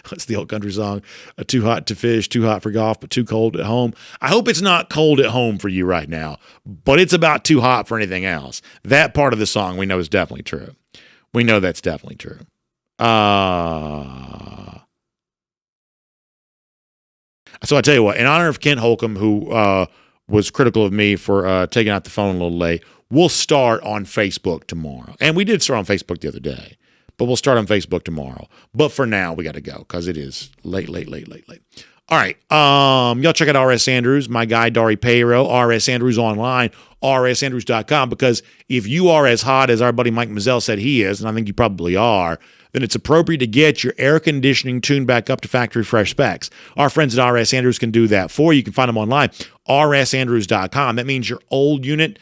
Speaker 1: what's the old country song? Too hot to fish, too hot for golf, but too cold at home. I hope it's not cold at home for you right now, but it's about too hot for anything else. That part of the song we know is definitely true. We know that's definitely true. So I tell you what, in honor of Kent Holcomb, who was critical of me for taking out the phone a little late, we'll start on Facebook tomorrow. And we did start on Facebook the other day, but we'll start on Facebook tomorrow. But for now, we got to go because it is late. All right. Y'all check out R.S. Andrews, my guy, Dari Payro, R.S. Andrews online, rsandrews.com, because if you are as hot as our buddy Mike Mazzell said he is, and I think you probably are, then it's appropriate to get your air conditioning tuned back up to factory fresh specs. Our friends at RS Andrews can do that for you. You can find them online, rsandrews.com. That means your old unit,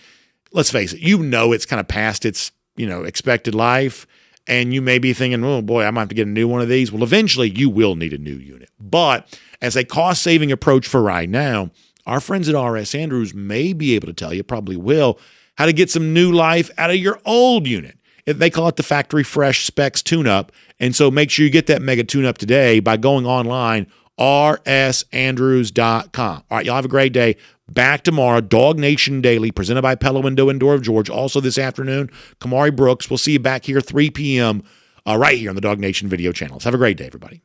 Speaker 1: let's face it, it's kind of past its, expected life, and you may be thinking, oh boy, I might have to get a new one of these. Well, eventually you will need a new unit. But as a cost-saving approach for right now, our friends at RS Andrews may be able to tell you, probably will, how to get some new life out of your old unit. They call it the Factory Fresh Specs Tune-Up. And so make sure you get that mega tune-up today by going online, rsandrews.com. All right, y'all have a great day. Back tomorrow, DawgNation Daily, presented by Pella Windows and Door of Georgia. Also this afternoon, Kamari Brooks. We'll see you back here 3 p.m. Right here on the DawgNation video channels. Have a great day, everybody.